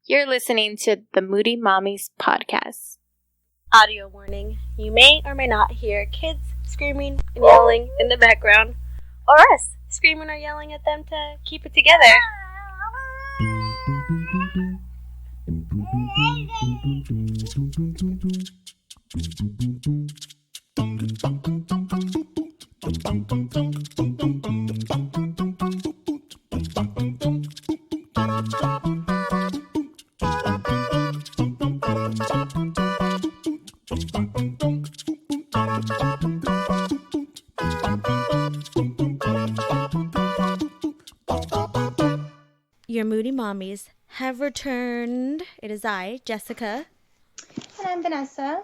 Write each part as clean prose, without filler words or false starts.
You're listening to the Moody Mommies podcast. Audio warning. You may or may not hear kids screaming and yelling in the background, or us screaming or yelling at them to keep it together. Your Moody Mommies have returned. It is I, Jessica. And I'm Vanessa.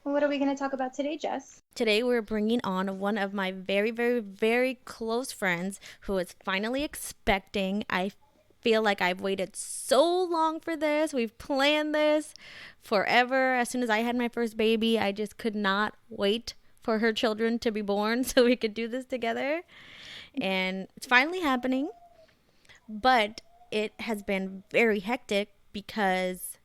What are we going to talk about today, Jess? Today we're bringing on one of my very, very, very close friends who is finally expecting. I feel like I've waited so long for this. We've planned this forever. As soon as I had my first baby, I just could not wait for her children to be born so we could do this together. And it's finally happening. But it has been very hectic because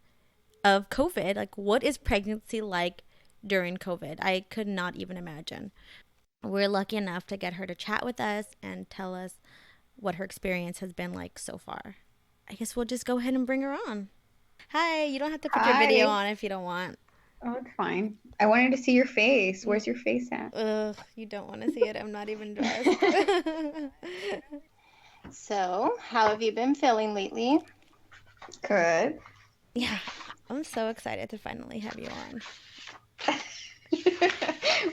of COVID. Like, what is pregnancy like during COVID? I could not even imagine. We're lucky enough to get her to chat with us and tell us what her experience has been like so far. I guess we'll just go ahead and bring her on. Hi, you don't have to put your video on if you don't want. Oh, it's fine. I wanted to see your face. Where's your face at? Ugh, you don't want to see it. I'm not even dressed. So, how have you been feeling lately? Good. Yeah, I'm so excited to finally have you on.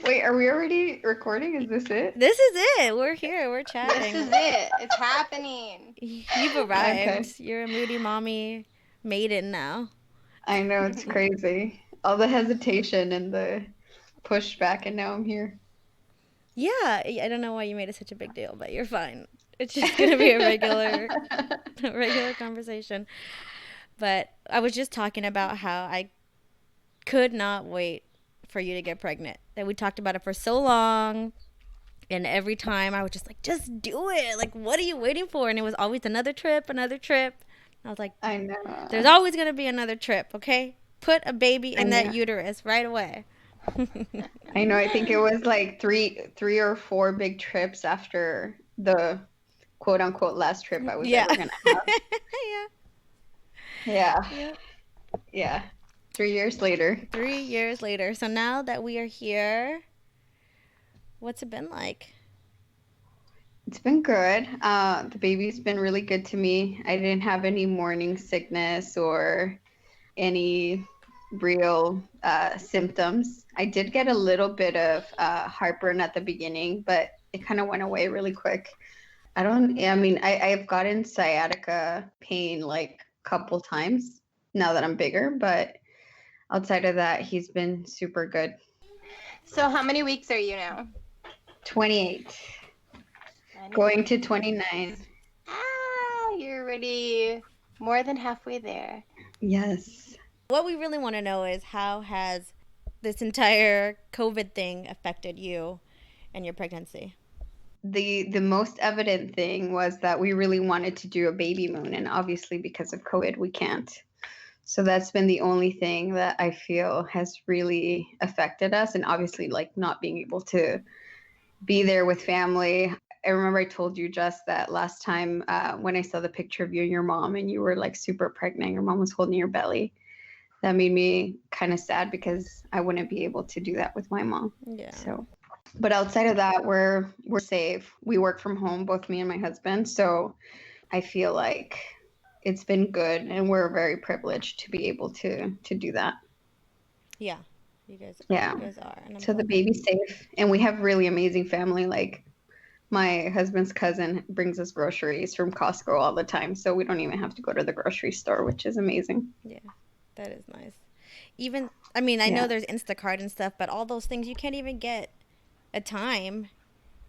Wait, are we already recording? Is this it? This is it. We're here. We're chatting. This is it. It's happening. You've arrived. Okay. You're a Moody Mommy maiden now. I know, it's crazy. All the hesitation and the pushback, and now I'm here. Yeah, I don't know why you made it such a big deal, but you're fine. It's just going to be a regular conversation. But I was just talking about how I could not wait for you to get pregnant. That we talked about it for so long. And every time I was just like, just do it. Like, what are you waiting for? And it was always another trip. I was like, I know. There's always going to be another trip, okay? Put a baby in that uterus right away. I know. I think it was like three or four big trips after the quote unquote last trip I was ever going to have. Yeah. 3 years later. 3 years later. So now that we are here, what's it been like? It's been good. The baby's been really good to me. I didn't have any morning sickness or any real symptoms. I did get a little bit of heartburn at the beginning, but it kind of went away really quick. I've gotten sciatica pain like a couple times now that I'm bigger, but outside of that, he's been super good. So, how many weeks are you now? 28. Going to 29. You're already more than halfway there. Yes. What we really want to know is how has this entire COVID thing affected you and your pregnancy? The most evident thing was that we really wanted to do a baby moon, and obviously because of COVID, we can't. So that's been the only thing that I feel has really affected us, and obviously like not being able to be there with family. I remember I told you just that last time when I saw the picture of you and your mom and you were like super pregnant, your mom was holding your belly. That made me kind of sad because I wouldn't be able to do that with my mom. Yeah. So, but outside of that, we're safe. We work from home, both me and my husband. So I feel like it's been good, and we're very privileged to be able to do that. Yeah, you guys are. So the baby's safe, and we have really amazing family. Like my husband's cousin brings us groceries from Costco all the time, so we don't even have to go to the grocery store, which is amazing. Yeah, that is nice. Even, I know there's Instacart and stuff, but all those things you can't even get a time.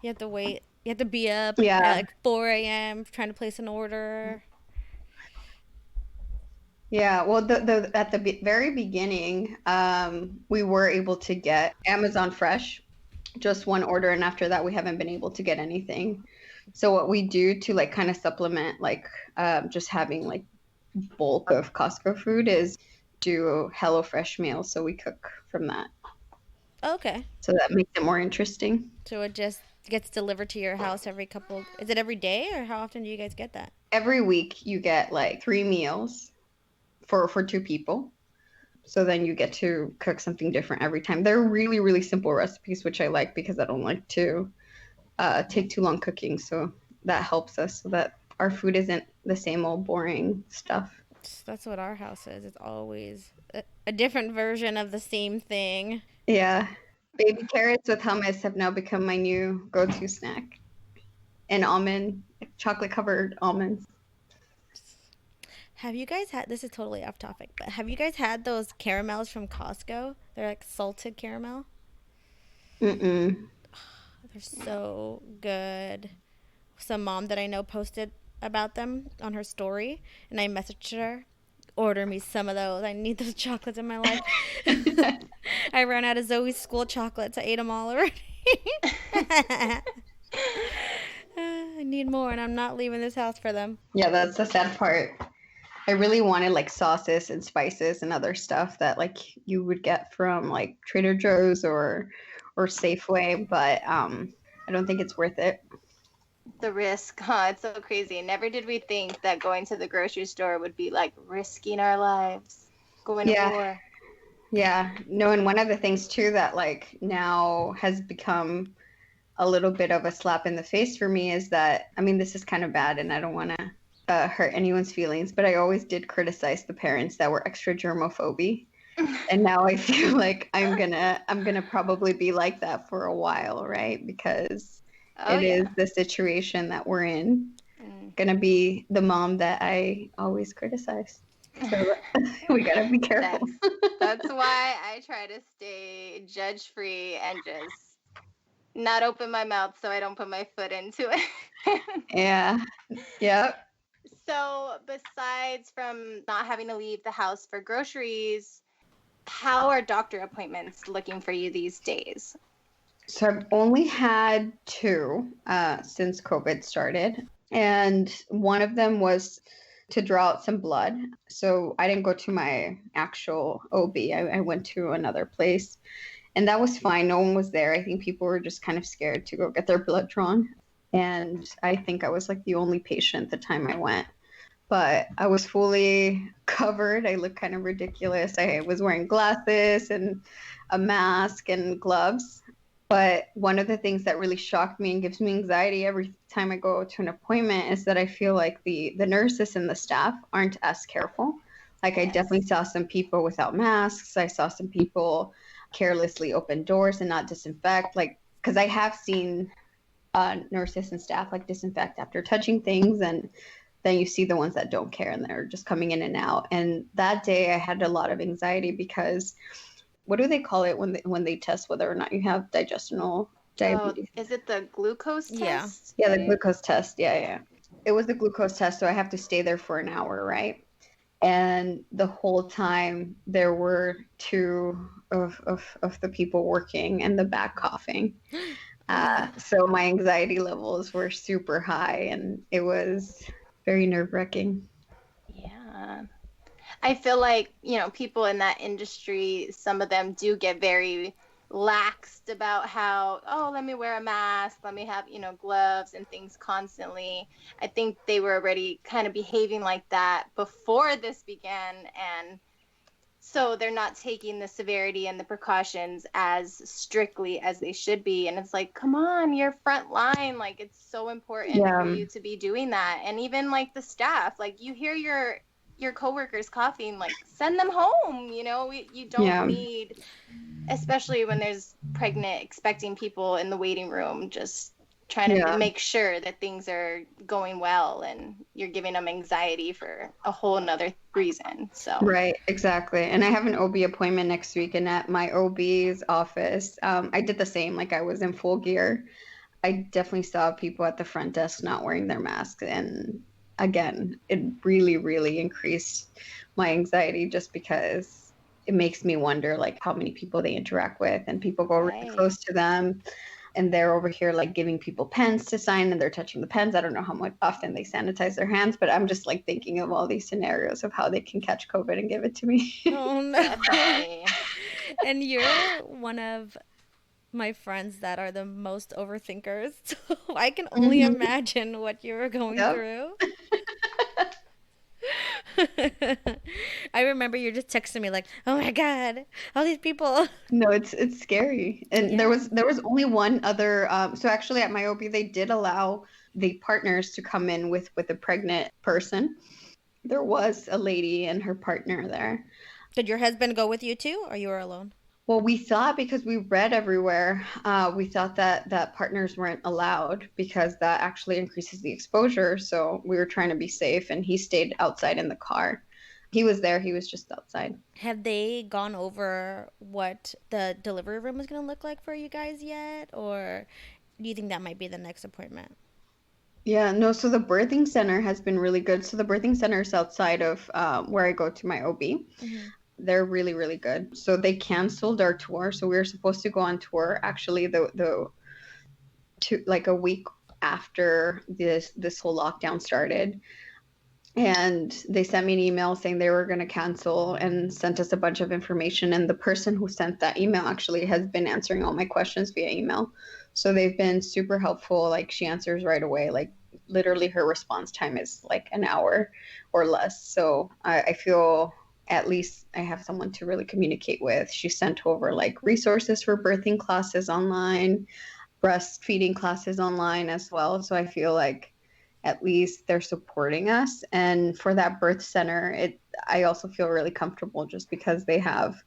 You have to wait. You have to be up at like 4 a.m. trying to place an order. Yeah, well, at the very beginning, we were able to get Amazon Fresh, just one order, and after that, we haven't been able to get anything. So what we do to like kind of supplement like just having like bulk of Costco food is do HelloFresh meals. So we cook from that. Okay. So that makes it more interesting. So it just gets delivered to your house every couple. Is it every day, or how often do you guys get that? Every week you get like 3 meals for 2 people. So then you get to cook something different every time. They're really, really simple recipes, which I like because I don't like to take too long cooking. So that helps us so that our food isn't the same old boring stuff. That's what our house is. It's always a different version of the same thing. Yeah. Baby carrots with hummus have now become my new go-to snack. And chocolate covered almonds. Have you guys had, this is totally off topic, but have you guys had those caramels from Costco? They're like salted caramel. Mm-mm. They're so good. Some mom that I know posted about them on her story, and I messaged her, order me some of those. I need those chocolates in my life. I ran out of Zoe's school chocolates. I ate them all already. I need more, and I'm not leaving this house for them. Yeah, that's the sad part. I really wanted like sauces and spices and other stuff that like you would get from like Trader Joe's or Safeway, but I don't think it's worth it. The risk, huh? It's so crazy. Never did we think that going to the grocery store would be like risking our lives, going to war. Yeah. No, and one of the things too that like now has become a little bit of a slap in the face for me is that, I mean, this is kind of bad and I don't want to hurt anyone's feelings, but I always did criticize the parents that were extra germophobic. And now I feel like I'm gonna probably be like that for a while, right? Because it is the situation that we're in. Gonna be the mom that I always criticize. So we gotta be careful. That's why I try to stay judge free and just not open my mouth so I don't put my foot into it. Yeah. Yep. So besides from not having to leave the house for groceries, how are doctor appointments looking for you these days? So I've only had 2 since COVID started. And one of them was to draw out some blood. So I didn't go to my actual OB. I went to another place. And that was fine. No one was there. I think people were just kind of scared to go get their blood drawn. And I think I was like the only patient the time I went. But I was fully covered. I looked kind of ridiculous. I was wearing glasses and a mask and gloves. But one of the things that really shocked me and gives me anxiety every time I go to an appointment is that I feel like the nurses and the staff aren't as careful. Like I definitely saw some people without masks. I saw some people carelessly open doors and not disinfect. Like, because I have seen nurses and staff like disinfect after touching things, and then you see the ones that don't care and they're just coming in and out. And that day I had a lot of anxiety because what do they call it when they test whether or not you have digestional diabetes? Oh, is it the glucose test? Yeah, the glucose test. Yeah. It was the glucose test, so I have to stay there for an hour, right? And the whole time there were 2 of the people working in the back coughing. So my anxiety levels were super high and it was very nerve-wracking. Yeah. I feel like, people in that industry, some of them do get very laxed about how, oh, let me wear a mask, let me have, gloves and things constantly. I think they were already kind of behaving like that before this began. And so they're not taking the severity and the precautions as strictly as they should be. And it's like, come on, you're front line. Like, it's so important for you to be doing that. And even like the staff, like you hear your coworkers coughing, like send them home. You don't need, especially when there's pregnant, expecting people in the waiting room, just trying to make sure that things are going well, and you're giving them anxiety for a whole nother reason. So right, exactly. And I have an OB appointment next week, and at my OB's office, I did the same. Like I was in full gear. I definitely saw people at the front desk not wearing their masks, and again, it really, really increased my anxiety just because it makes me wonder like how many people they interact with, and people go really close to them. and they're over here like giving people pens to sign and they're touching the pens. I don't know how much often they sanitize their hands, but I'm just like thinking of all these scenarios of how they can catch COVID and give it to me. Oh no. Definitely. And you're one of my friends that are the most overthinkers. So I can only Mhm. imagine what you were going Yep. through. I remember you just texting me like, "Oh my God, all these people." No, it's scary. And Yeah. there was only one other so actually at my OB they did allow the partners to come in with a pregnant person. There was a lady and her partner there. Did your husband go with you too, or you were alone? Well, we thought because we read everywhere, we thought that partners weren't allowed because that actually increases the exposure. So we were trying to be safe, and he stayed outside in the car. He was there, he was just outside. Have they gone over what the delivery room is going to look like for you guys yet, or do you think that might be the next appointment? Yeah, no, so the birthing center has been really good. So the birthing center is outside of where I go to my OB. Mhm. They're really, really good. So they canceled our tour. So we were supposed to go on tour actually like a week after this whole lockdown started. And they sent me an email saying they were going to cancel and sent us a bunch of information. And the person who sent that email actually has been answering all my questions via email. So they've been super helpful. Like she answers right away. Like literally her response time is like an hour or less. So I feel at least I have someone to really communicate with. She sent over like resources for birthing classes online, breastfeeding classes online as well. So I feel like at least they're supporting us. And for that birth center, I also feel really comfortable just because they have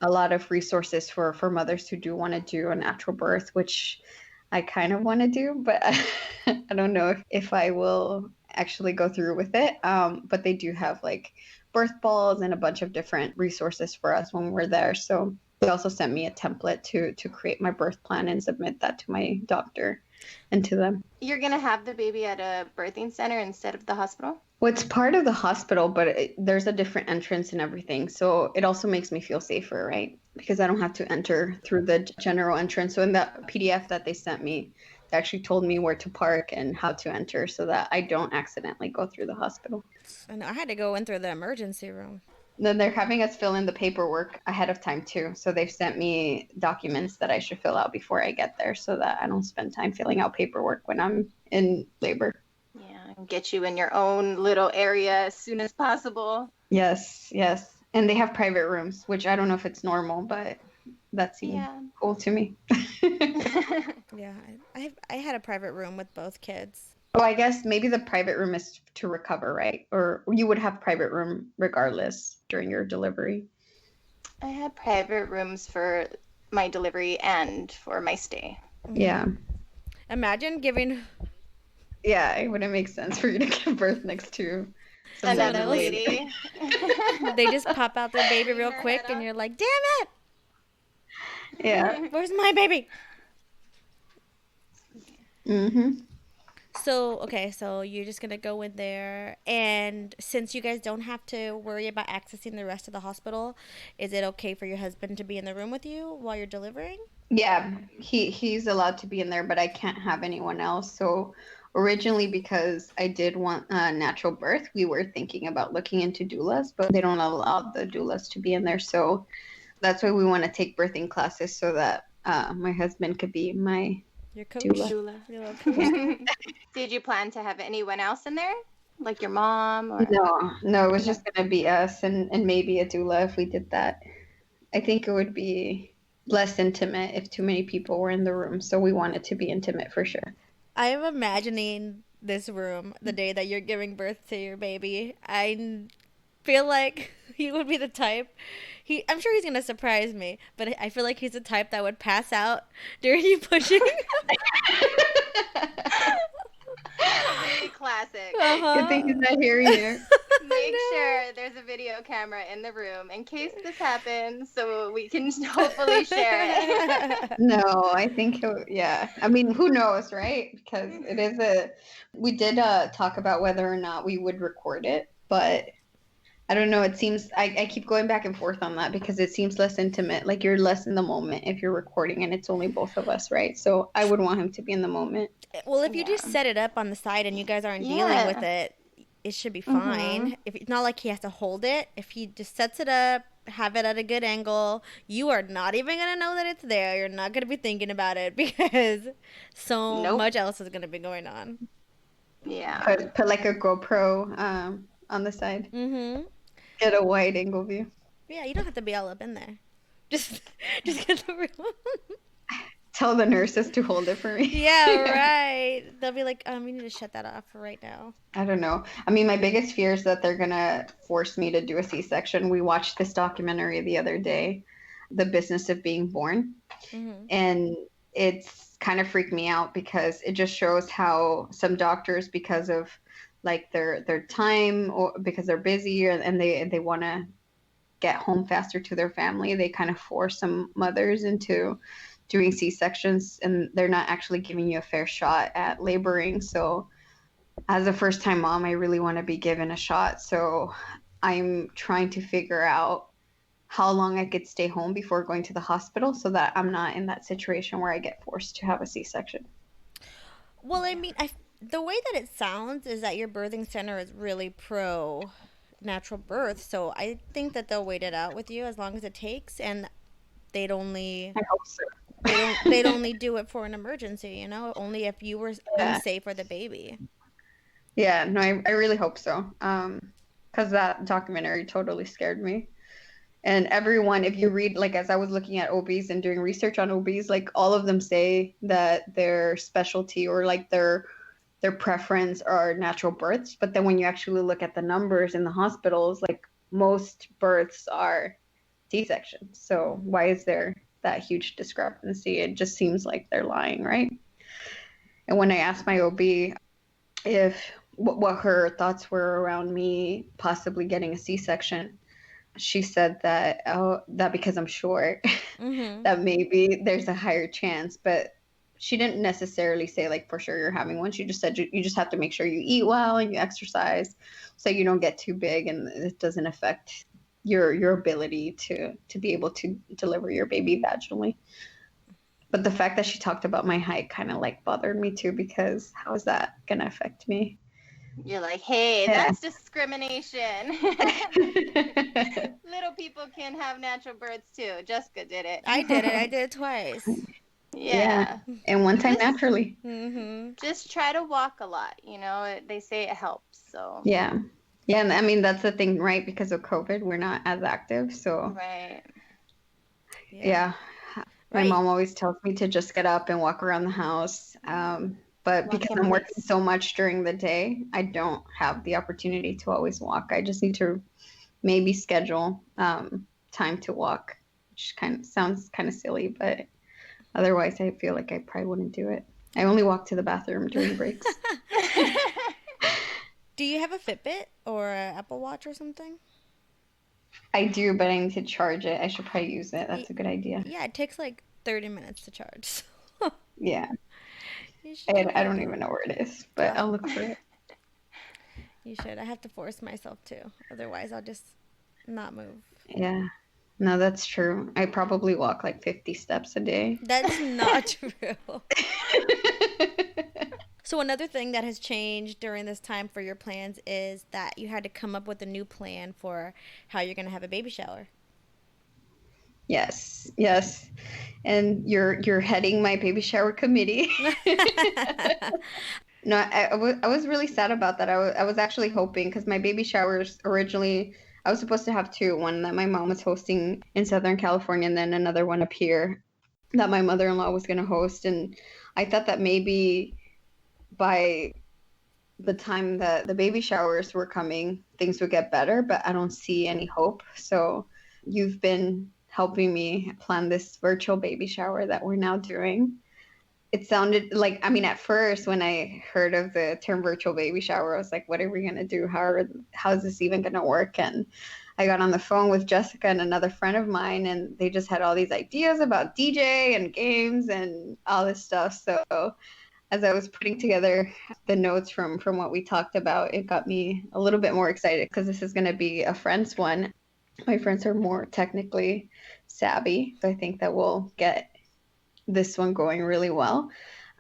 a lot of resources for mothers who do want to do a natural birth, which I kind of want to do, but I don't know if I will actually go through with it. But they do have like birth balls and a bunch of different resources for us when we're there. So they also sent me a template to create my birth plan and submit that to my doctor and to them. You're going to have the baby at a birthing center instead of the hospital? Well, it's part of the hospital, but there's a different entrance and everything. So it also makes me feel safer, right? Because I don't have to enter through the general entrance. So in that PDF that they sent me, they actually told me where to park and how to enter so that I don't accidentally go through the hospital. And I had to go in through the emergency room. Then they're having us fill in the paperwork ahead of time too. So they've sent me documents that I should fill out before I get there so that I don't spend time filling out paperwork when I'm in labor. Yeah, and get you in your own little area as soon as possible. Yes, yes. And they have private rooms, which I don't know if it's normal, but that seems cool to me. Yeah, I had a private room with both kids. Oh, I guess maybe the private room is to recover, right? Or you would have private room regardless during your delivery. I had private rooms for my delivery and for my stay. Yeah. Imagine giving. Yeah, it wouldn't make sense for you to give birth next to Another else. lady. They just pop out their baby real quick and you're like, damn it! Yeah. Where's my baby? Mm-hmm. So, okay, so you're just gonna go in there, and since you guys don't have to worry about accessing the rest of the hospital, is it okay for your husband to be in the room with you while you're delivering? Yeah, he's allowed to be in there, but I can't have anyone else. So originally, because I did want a natural birth, we were thinking about looking into doulas, but they don't allow the doulas to be in there. So that's why we want to take birthing classes so that my husband could be my Your coach? Doula. Your little coach. Did you plan to have anyone else in there? Like your mom? Or... No, it was just going to be us and maybe a doula if we did that. I think it would be less intimate if too many people were in the room. So we want it to be intimate for sure. I am imagining this room the day that you're giving birth to your baby. I feel like he would be the type. I'm sure he's gonna surprise me, but I feel like he's the type that would pass out during you pushing. Really classic. Good thing he's not hearing you. Make sure there's a video camera in the room in case this happens so we can hopefully share it. No, I think, yeah. I mean, who knows, right? Because it is we did talk about whether or not we would record it, but I don't know. It seems I keep going back and forth on that because it seems less intimate. Like you're less in the moment if you're recording and it's only both of us, right? So I would want him to be in the moment. Well, if you Yeah. just set it up on the side and you guys aren't dealing with Yeah. it, it should be Mm-hmm. fine. If it's not like he has to hold it, if he just sets it up, have it at a good angle, you are not even gonna know that it's there. You're not gonna be thinking about it because so Nope. much else is gonna be going on. Yeah. Put like a GoPro on the side. Mm-hmm. Get a wide angle view. Yeah, you don't have to be all up in there. Just, just get the real. Tell the nurses to hold it for me. Yeah, right. They'll be like, you need to shut that off for right now. I don't know. I mean, my biggest fear is that they're gonna force me to do a C-section. We watched this documentary the other day, The Business of Being Born, Mm-hmm. and it's kind of freaked me out because it just shows how some doctors, because of like their time or because they're busy and they want to get home faster to their family, they kind of force some mothers into doing C-sections, and they're not actually giving you a fair shot at laboring. So as a first time mom, I really want to be given a shot. So I'm trying to figure out how long I could stay home before going to the hospital so that I'm not in that situation where I get forced to have a C-section. Well, I mean, the way that it sounds is that your birthing center is really pro natural birth, so I think that they'll wait it out with you as long as it takes, and they'd only I hope so. they'd only do it for an emergency, you know, only if you were Yeah. unsafe for the baby. Yeah, no, I really hope so. Because that documentary totally scared me. And everyone, if you read, like, as I was looking at OBs and doing research on OBs, like, all of them say that their specialty or like their preference are natural births. But then when you actually look at the numbers in the hospitals, like, most births are C-sections. So why is there that huge discrepancy? It just seems like they're lying, right? And when I asked my OB if what her thoughts were around me possibly getting a C-section, she said that that because I'm short, Mm-hmm. that maybe there's a higher chance, but she didn't necessarily say like for sure you're having one. She just said you just have to make sure you eat well and you exercise so you don't get too big and it doesn't affect your ability to be able to deliver your baby vaginally. But the fact that she talked about my height kind of like bothered me too, because how is that gonna affect me? You're like, hey, Yeah. that's discrimination. Little people can have natural births too. Jessica did it. I did it. I did it twice. Yeah. And one time Just- naturally. Mm-hmm. Just try to walk a lot. You know, they say it helps. So. Yeah. Yeah, and I mean that's the thing, right? Because of COVID, we're not as active. So Right. yeah. My Right. mom always tells me to just get up and walk around the house. But Walk because in I'm working place. so much during the day, I don't have the opportunity to always walk. I just need to maybe schedule time to walk, which kind of sounds kind of silly, but otherwise I feel like I probably wouldn't do it. I only walk to the bathroom during breaks. Do you have a Fitbit or an Apple Watch or something? I do, but I need to charge it. I should probably use it. That's a good idea. Yeah, it takes like 30 minutes to charge. Yeah. You should I don't do even know where it is, but I'll look for it. You should. I have to force myself to. Otherwise, I'll just not move. Yeah. No, that's true. I probably walk like 50 steps a day. That's not true. So another thing that has changed during this time for your plans is that you had to come up with a new plan for how you're going to have a baby shower. Yes, yes. And you're heading my baby shower committee. No, I was really sad about that. I was actually hoping because my baby showers originally, I was supposed to have two, one that my mom was hosting in Southern California and then another one up here that my mother-in-law was going to host. And I thought that maybe by the time that the baby showers were coming, things would get better, but I don't see any hope. So you've been helping me plan this virtual baby shower that we're now doing. It sounded like, I mean, at first when I heard of the term virtual baby shower, I was like, what are we going to do? How is this even going to work? And I got on the phone with Jessica and another friend of mine, and they just had all these ideas about DJ and games and all this stuff. So as I was putting together the notes from what we talked about, it got me a little bit more excited because this is going to be a friend's one. My friends are more technically savvy, so I think that we'll get this one going really well.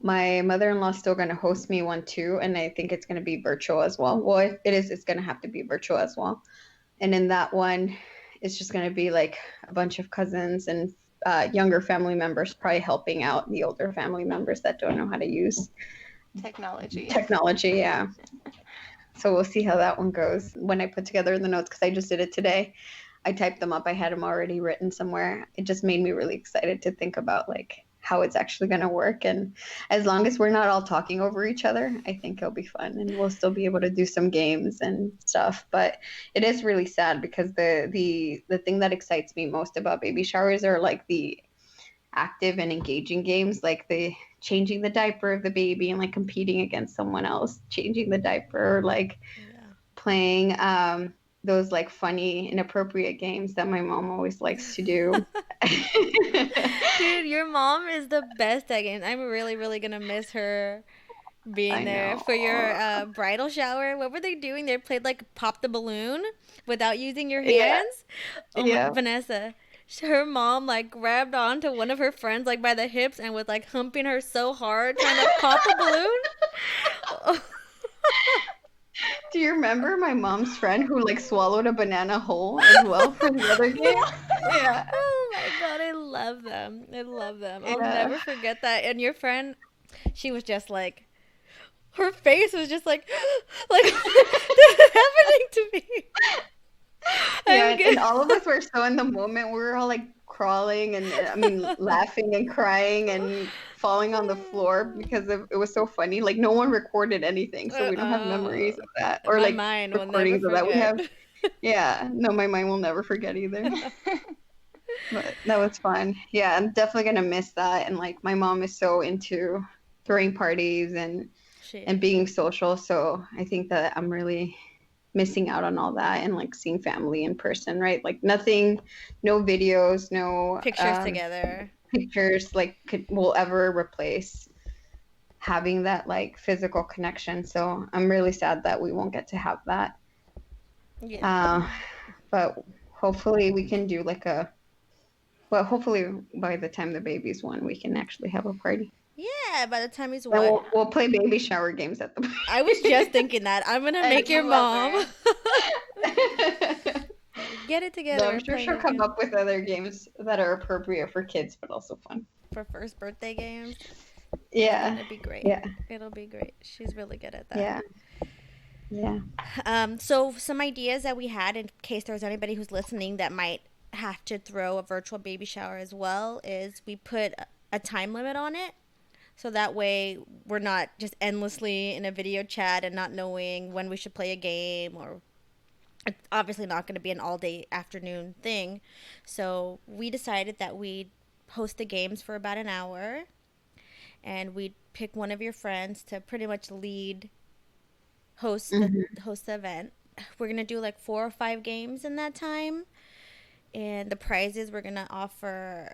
My mother-in-law is still going to host me one too, and I think it's going to be virtual as well. Well, if it is, it's going to have to be virtual as well. And in that one, it's just going to be like a bunch of cousins and younger family members probably helping out the older family members that don't know how to use Technology. Yeah. So we'll see how that one goes when I put together the notes, because I just did it today. I typed them up. I had them already written somewhere. It just made me really excited to think about like how it's actually going to work. And as long as we're not all talking over each other, I think it'll be fun, and we'll still be able to do some games and stuff. But it is really sad because the thing that excites me most about baby showers are like the active and engaging games, like the changing the diaper of the baby and like competing against someone else changing the diaper, like playing those like funny inappropriate games that my mom always likes to do. Dude, your mom is the best at games. I'm really, really gonna miss her being I there know. for your bridal shower. What were they doing? They played like pop the balloon without using your hands. Oh Yeah. Vanessa, her mom like grabbed onto one of her friends like by the hips and was like humping her so hard trying to pop a balloon. Do you remember my mom's friend who like swallowed a banana whole as well for the other game? Yeah. Oh my god, I love them. I love them. I'll Yeah. never forget that. And your friend, she was just like, her face was just like, this is happening to me. Yeah, and all of us were so in the moment. We were all like crawling and laughing and crying and falling on the floor because it was so funny. Like no one recorded anything, so we don't have memories of that, or like recordings of that. We have, yeah, no, my mind will never forget either. But that was fun. Yeah, I'm definitely gonna miss that. And like my mom is so into throwing parties and being social, so I think that I'm really missing out on all that and like seeing family in person, right? Like nothing, no videos, no pictures together. Pictures like will ever replace having that like physical connection. So I'm really sad that we won't get to have that. Yeah. But hopefully we can do like hopefully by the time the baby's one, we can actually have a party. Yeah, by the time he's one. We'll play baby shower games at the party. I was just thinking that. I'm going to make your mom. Get it together. No, I'm sure she'll come up with other games that are appropriate for kids, but also fun. For first birthday games? Yeah. It'll be great. Yeah. It'll be great. She's really good at that. Yeah. So some ideas that we had in case there's anybody who's listening that might have to throw a virtual baby shower as well is we put a time limit on it. So that way we're not just endlessly in a video chat and not knowing when we should play a game, or it's obviously not going to be an all-day afternoon thing. So we decided that we'd host the games for about an hour, and we'd pick one of your friends to pretty much host the event. We're going to do like 4 or 5 games in that time. And the prizes, we're going to offer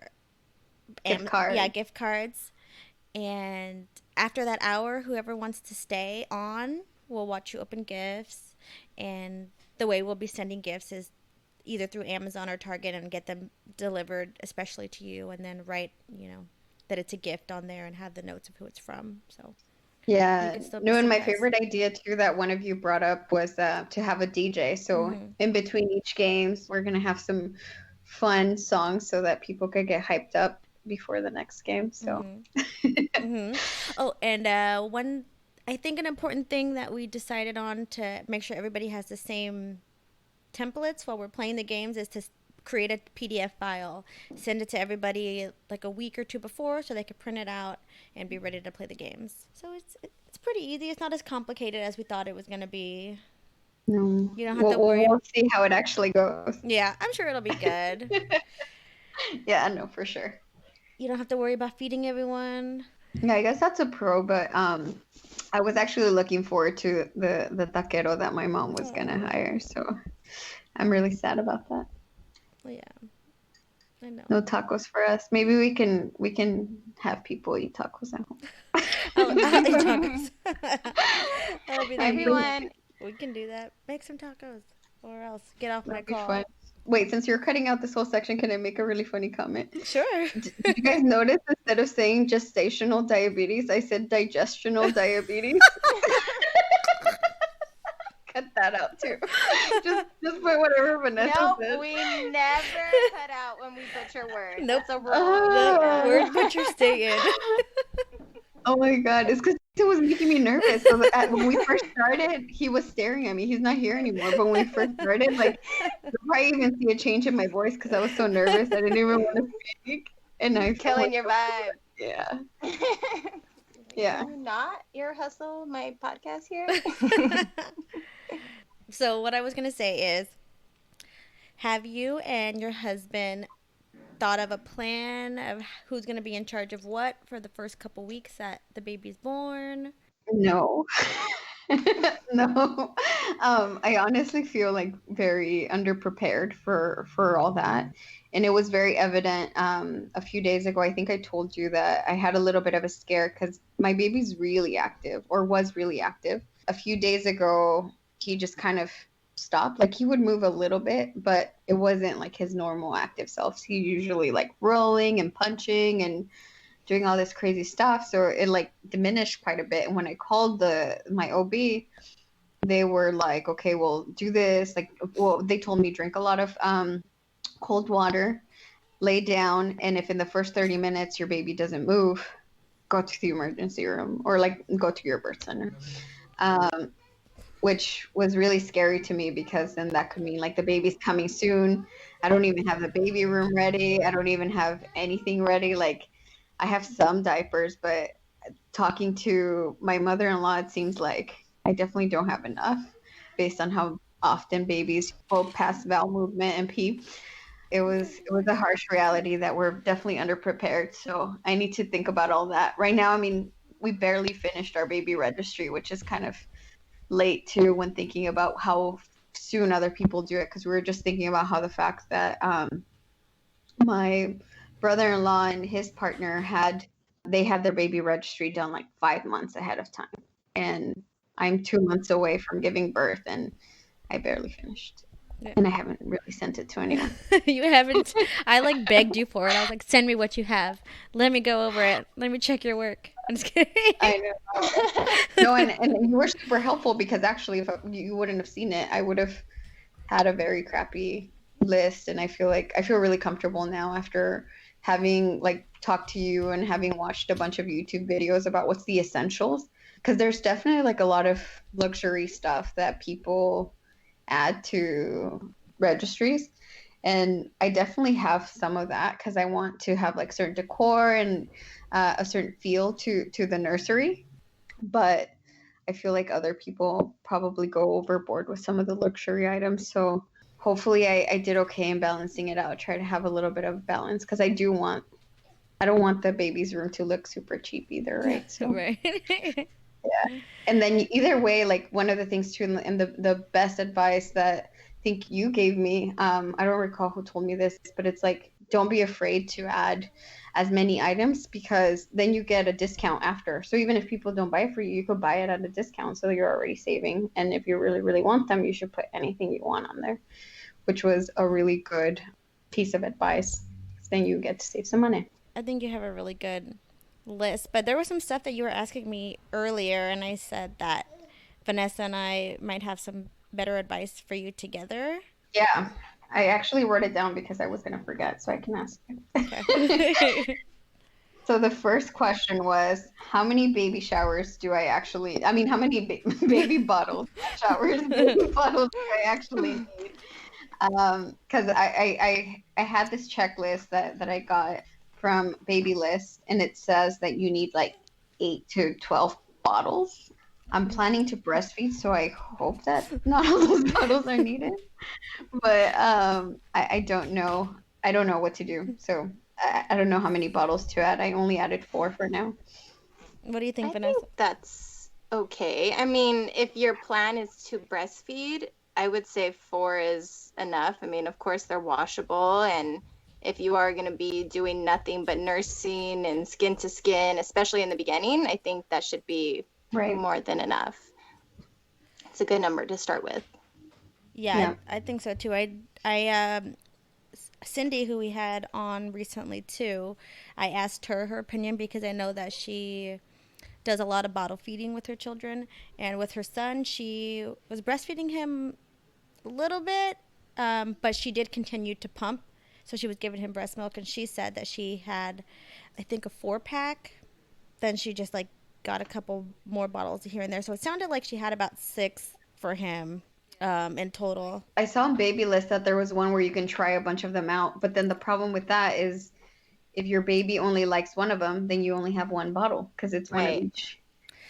gift cards. Yeah, gift cards. And after that hour, whoever wants to stay on will watch you open gifts. And the way we'll be sending gifts is either through Amazon or Target and get them delivered, especially to you, and then write, that it's a gift on there and have the notes of who it's from. So yeah. No, and my favorite idea too that one of you brought up was to have a DJ. So in between each games, we're gonna have some fun songs so that people could get hyped up before the next game. So Oh, and one, I think an important thing that we decided on to make sure everybody has the same templates while we're playing the games is to create a PDF file, send it to everybody like a week or 2 before so they can print it out and be ready to play the games. So it's pretty easy. It's not as complicated as we thought it was going to be. No. You don't have to worry. We'll see how it actually goes. Yeah, I'm sure it'll be good. Yeah, no, for sure. You don't have to worry about feeding everyone. Yeah, I guess that's a pro, but I was actually looking forward to the taquero that my mom was gonna hire, so I'm really sad about that. Well, yeah. I know. No tacos for us. Maybe we can have people eat tacos at home. I'll eat tacos. That'll be the Everyone, We can do that. Make some tacos, or else get off my That'd be call. fun. Wait, since you're cutting out this whole section, can I make a really funny comment? Sure. Did you guys notice instead of saying gestational diabetes, I said digestional diabetes? Cut that out too. Just put whatever Vanessa nope, said. we never cut out when we butcher words. Nope. That's a rule. Ah. Word butcher stay in. Oh my god, it's because it was making me nervous. So when we first started, he was staring at me. He's not here anymore. But when we first started, like, you'll probably even see a change in my voice because I was so nervous. I didn't even want to speak. And I Killing your vibe. Yeah. Yeah. You're not your hustle, my podcast here. So what I was gonna say is, have you and your husband thought of a plan of who's gonna be in charge of what for the first couple weeks that the baby's born? No. No. I honestly feel like very underprepared for all that. And it was very evident a few days ago. I think I told you that I had a little bit of a scare because my baby's really active or was really active. A few days ago, he just kind of stopped. Like he would move a little bit, but it wasn't like his normal active self. He usually like rolling and punching and doing all this crazy stuff. So it like diminished quite a bit. And when I called my OB, they were like, okay, well, do this. Like, well, they told me drink a lot of cold water, lay down, and if in the first 30 minutes your baby doesn't move, go to the emergency room or like go to your birth center. Which was really scary to me because then that could mean like the baby's coming soon. I don't even have the baby room ready. I don't even have anything ready. Like I have some diapers, but talking to my mother-in-law, it seems like I definitely don't have enough based on how often babies go past bowel movement and pee. It was a harsh reality that we're definitely underprepared. So I need to think about all that. Right now, I mean, we barely finished our baby registry, which is kind of late too when thinking about how soon other people do it because we were just thinking about how the fact that my brother-in-law and his partner had their baby registry done like 5 months ahead of time, and I'm 2 months away from giving birth and I barely finished. Yeah. And I haven't really sent it to anyone. You haven't. I like begged you for it. I was like, send me what you have. Let me go over it. Let me check your work. I'm just kidding. I know. No, and you were super helpful because actually, if you wouldn't have seen it, I would have had a very crappy list. And I feel really comfortable now after having like talked to you and having watched a bunch of YouTube videos about what's the essentials. Because there's definitely like a lot of luxury stuff that people add to registries. And I definitely have some of that because I want to have like certain decor and a certain feel to the nursery. But I feel like other people probably go overboard with some of the luxury items. So hopefully I did okay in balancing it out. Try to have a little bit of balance because I don't want the baby's room to look super cheap either, right? So Right. yeah. And then either way, like one of the things too, and the best advice that I think you gave me, I don't recall who told me this, but it's like, don't be afraid to add as many items because then you get a discount after. So even if people don't buy it for you, you could buy it at a discount. So you're already saving. And if you really, really want them, you should put anything you want on there, which was a really good piece of advice. Then you get to save some money. I think you have a really good list, but there was some stuff that you were asking me earlier, and I said that Vanessa and I might have some better advice for you together. Yeah, I actually wrote it down because I was going to forget, so I can ask you. Okay. So the first question was, how many baby showers do I actually, I mean, how many baby bottles, showers, baby bottles do I actually need? Because I had this checklist that I got from Baby List, and it says that you need like 8 to 12 bottles. I'm planning to breastfeed, so I hope that not all those bottles are needed. But I don't know. I don't know what to do. So I don't know how many bottles to add. I only added 4 for now. What do you think, I Vanessa? think that's okay. I mean, if your plan is to breastfeed, I would say 4 is enough. I mean, of course, they're washable and if you are going to be doing nothing but nursing and skin to skin, especially in the beginning, I think that should be Right. more than enough. It's a good number to start with. Yeah, Yeah. I think so too. Cindy, who we had on recently too, I asked her opinion because I know that she does a lot of bottle feeding with her children, and with her son, she was breastfeeding him a little bit, but she did continue to pump. So she was giving him breast milk, and she said that she had, I think, a 4-pack. Then she just like got a couple more bottles here and there. So it sounded like she had about 6 for him in total. I saw on Baby List that there was one where you can try a bunch of them out, but then the problem with that is if your baby only likes one of them, then you only have one bottle because it's one of Right. each.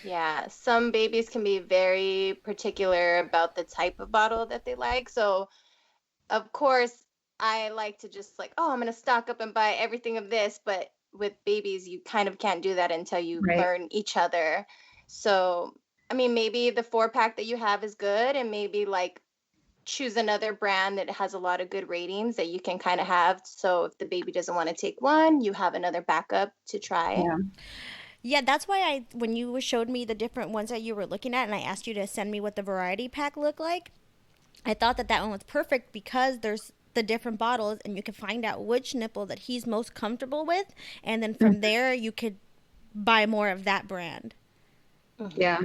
Yeah, some babies can be very particular about the type of bottle that they like. So, of course, I like to just like, oh, I'm going to stock up and buy everything of this. But with babies, you kind of can't do that until you Right. learn each other. So, I mean, maybe the 4-pack that you have is good, and maybe like choose another brand that has a lot of good ratings that you can kind of have. So, if the baby doesn't want to take one, you have another backup to try. Yeah. Yeah, that's why when you showed me the different ones that you were looking at, and I asked you to send me what the variety pack looked like, I thought that one was perfect because there's the different bottles, and you can find out which nipple that he's most comfortable with, and then from there you could buy more of that brand. Yeah.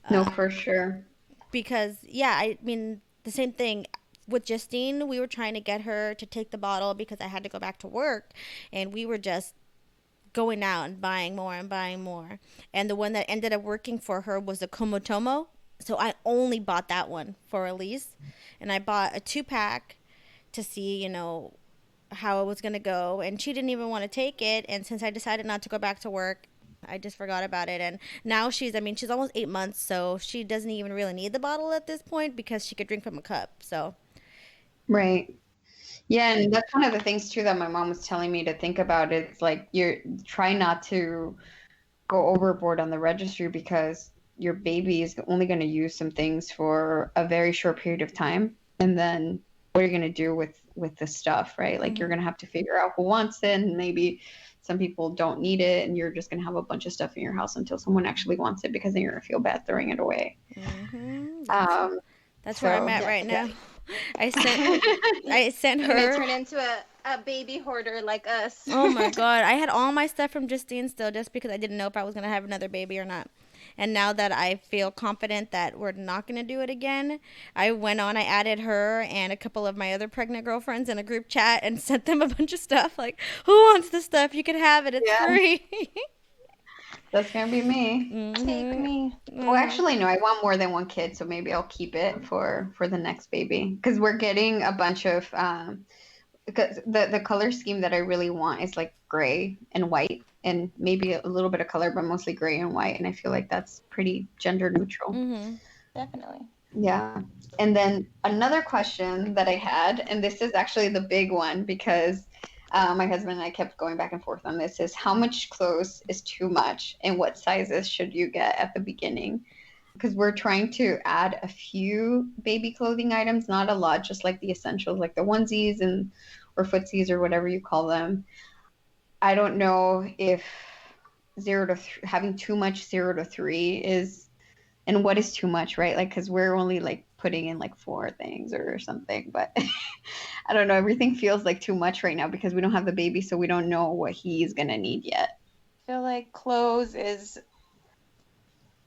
No, for sure. Because yeah, I mean the same thing with Justine. We were trying to get her to take the bottle because I had to go back to work, and we were just going out and buying more and buying more. And the one that ended up working for her was the Komotomo. So I only bought that one for Elise. And I bought a 2-pack to see, how it was going to go. And she didn't even want to take it. And since I decided not to go back to work, I just forgot about it. And now she's almost 8 months. So she doesn't even really need the bottle at this point because she could drink from a cup. So. Right. Yeah, and that's one of the things too that my mom was telling me to think about. It's like you're try not to go overboard on the registry because your baby is only going to use some things for a very short period of time, and then what are you going to do with the stuff, right? Like you're going to have to figure out who wants it, and maybe some people don't need it, and you're just going to have a bunch of stuff in your house until someone actually wants it because then you're going to feel bad throwing it away. That's where I'm at right now. I sent You may her. turn into a baby hoarder like us. Oh my god, I had all my stuff from Justine still just because I didn't know if I was going to have another baby or not. And now that I feel confident that we're not going to do it again, I added her and a couple of my other pregnant girlfriends in a group chat and sent them a bunch of stuff like, who wants this stuff? You can have it. It's free. That's going to be me. Take me. Well, actually, no, I want more than one kid, so maybe I'll keep it for the next baby. Because we're getting a bunch of, because the color scheme that I really want is like gray and white, and maybe a little bit of color, but mostly gray and white. And I feel like that's pretty gender neutral. Definitely. Yeah. And then another question that I had, and this is actually the big one because my husband and I kept going back and forth on this, is how much clothes is too much and what sizes should you get at the beginning? Because we're trying to add a few baby clothing items, not a lot, just like the essentials, like the onesies or footsies or whatever you call them. I don't know if having too much 0 to 3 is, and what is too much, right? Like, because we're only like putting in like 4 things or something, but I don't know. Everything feels like too much right now because we don't have the baby, so we don't know what he's gonna need yet. I feel like clothes is,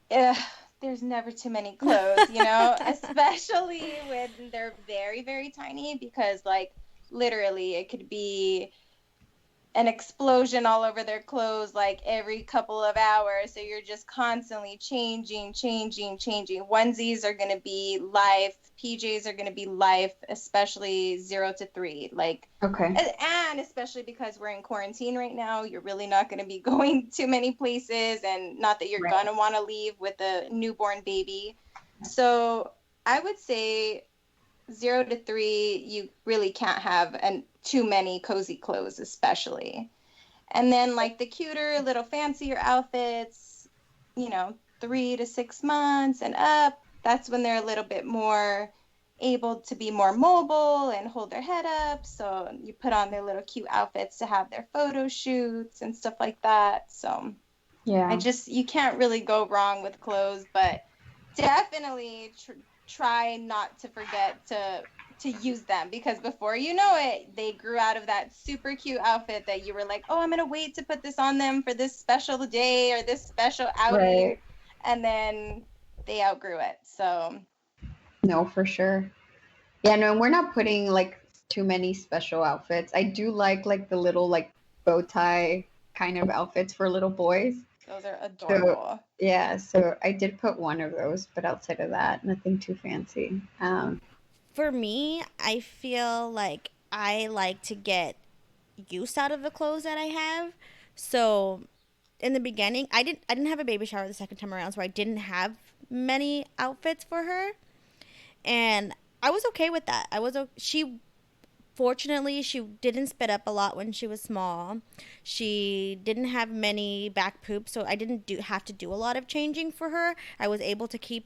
there's never too many clothes, especially when they're very, very tiny, because like literally it could be an explosion all over their clothes like every couple of hours. So you're just constantly changing. Onesies are going to be life. PJs are going to be life, especially 0 to 3. Like, okay. And especially because we're in quarantine right now, you're really not going to be going too many places, and not that you're going to want to leave with a newborn baby. So I would say 0 to 3, you really can't have too many cozy clothes, especially. And then like the cuter, little fancier outfits, 3 to 6 months and up, that's when they're a little bit more able to be more mobile and hold their head up. So you put on their little cute outfits to have their photo shoots and stuff like that. So Yeah. you can't really go wrong with clothes, but definitely try not to forget to use them, because before you know it, they grew out of that super cute outfit that you were like, oh, I'm gonna wait to put this on them for this special day or this special outing, Right. and then they outgrew it. So No, for sure. Yeah, no, and we're not putting like too many special outfits. I do like the little like bow tie kind of outfits for little boys. those are So adorable. yeah, so I did put one of those, but outside of that, nothing too fancy. For me, I feel like I like to get use out of the clothes that I have. So in the beginning, I didn't have a baby shower the second time around, so I didn't have many outfits for her, and I was okay with that. She fortunately she didn't spit up a lot when she was small. She didn't have many back poops, so I didn't have to do a lot of changing for her. I was able to keep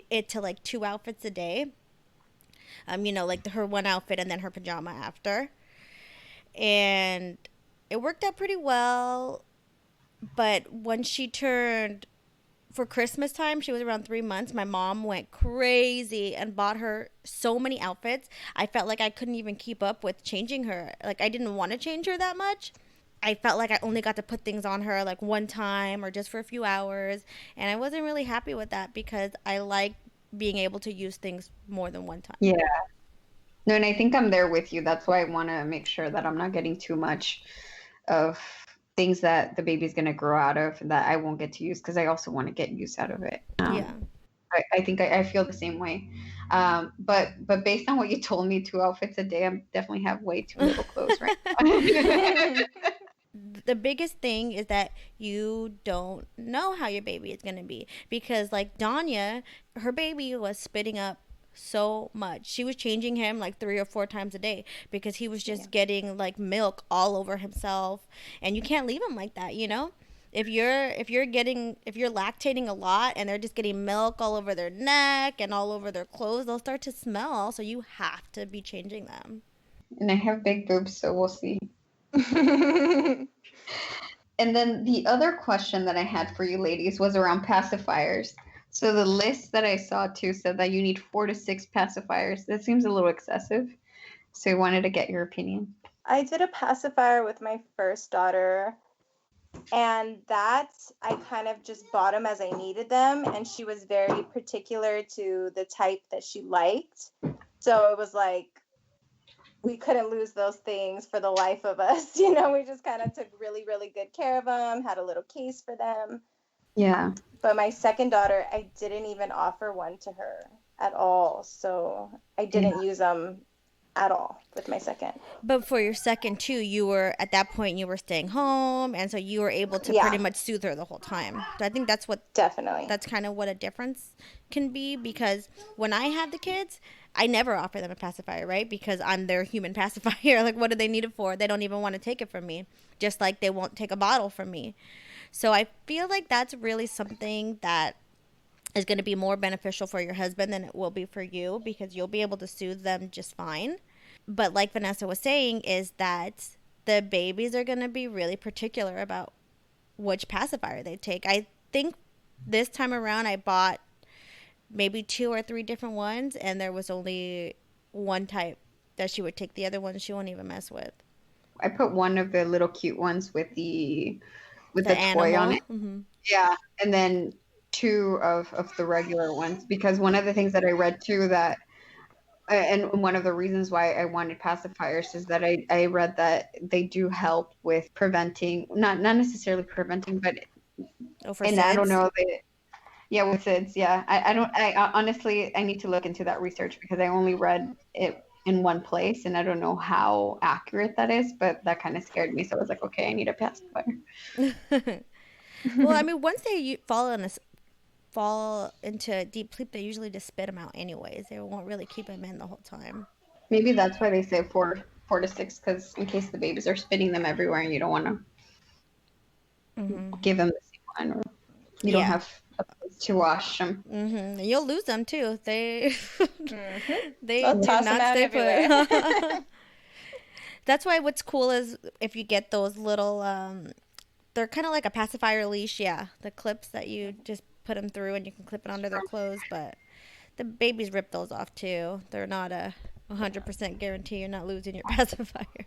it to like 2 outfits a day. Like her one outfit and then her pajama after. And it worked out pretty well. But when she turned for Christmas time, she was around 3 months. My mom went crazy and bought her so many outfits. I felt like I couldn't even keep up with changing her. Like, I didn't want to change her that much. I felt like I only got to put things on her like one time or just for a few hours. And I wasn't really happy with that because I like being able to use things more than one time. Yeah. No, and I think I'm there with you. That's why I want to make sure that I'm not getting too much of things that the baby's going to grow out of that I won't get to use, because I also want to get use out of it. Yeah. I think I feel the same way. But based on what you told me, 2 outfits a day, I definitely have way too little clothes right now. The biggest thing is that you don't know how your baby is going to be, because like Danya, her baby was spitting up so much. She was changing him like 3 or 4 times a day because he was just getting like milk all over himself, and you can't leave him like that, if you're lactating a lot and they're just getting milk all over their neck and all over their clothes, they'll start to smell, so you have to be changing them. And I have big boobs, so we'll see. And then the other question that I had for you ladies was around pacifiers. So the list that I saw too said that you need 4 to 6 pacifiers. That seems a little excessive. So I wanted to get your opinion. I did a pacifier with my first daughter, and I kind of just bought them as I needed them, and she was very particular to the type that she liked. So it was like we couldn't lose those things for the life of us. We just kind of took really, really good care of them, had a little case for them. Yeah. But my second daughter, I didn't even offer one to her at all. So I didn't use them at all with my second. But for your second too, you were at that point you were staying home, and so you were able to pretty much soothe her the whole time. So I think that's kind of what a difference can be, because when I had the kids, I never offer them a pacifier, right? Because I'm their human pacifier. Like, what do they need it for? They don't even want to take it from me, just like they won't take a bottle from me. So I feel like that's really something that is going to be more beneficial for your husband than it will be for you, because you'll be able to soothe them just fine. But like Vanessa was saying, is that the babies are going to be really particular about which pacifier they take. I think this time around I bought maybe 2 or 3 different ones, and there was only one type that she would take. The other ones she won't even mess with. I put one of the little cute ones with the animal toy on it. Mm-hmm. Yeah, and then 2 of the regular ones, because one of the things that I read too, that and one of the reasons why I wanted pacifiers is that I read that they do help with preventing, not necessarily preventing, but for and SIDS? I don't know, yeah, with SIDS, yeah. I honestly, I need to look into that research, because I only read it in one place, and I don't know how accurate that is, but that kind of scared me. So I was like, okay, I need a pacifier. Well, I mean, once they fall into deep sleep, they usually just spit them out anyways. They won't really keep them in the whole time. Maybe that's why they say 4 to 6, because in case the babies are spitting them everywhere and you don't want to give them the same one, or you don't have a place to wash them. And you'll lose them too. They they They'll do toss them not out stay everywhere. put. That's why what's cool is if you get those little they're kind of like a pacifier leash, yeah. The clips that you just put them through and you can clip it onto their clothes, but the babies rip those off too. They're not a 100% guarantee you're not losing your pacifiers.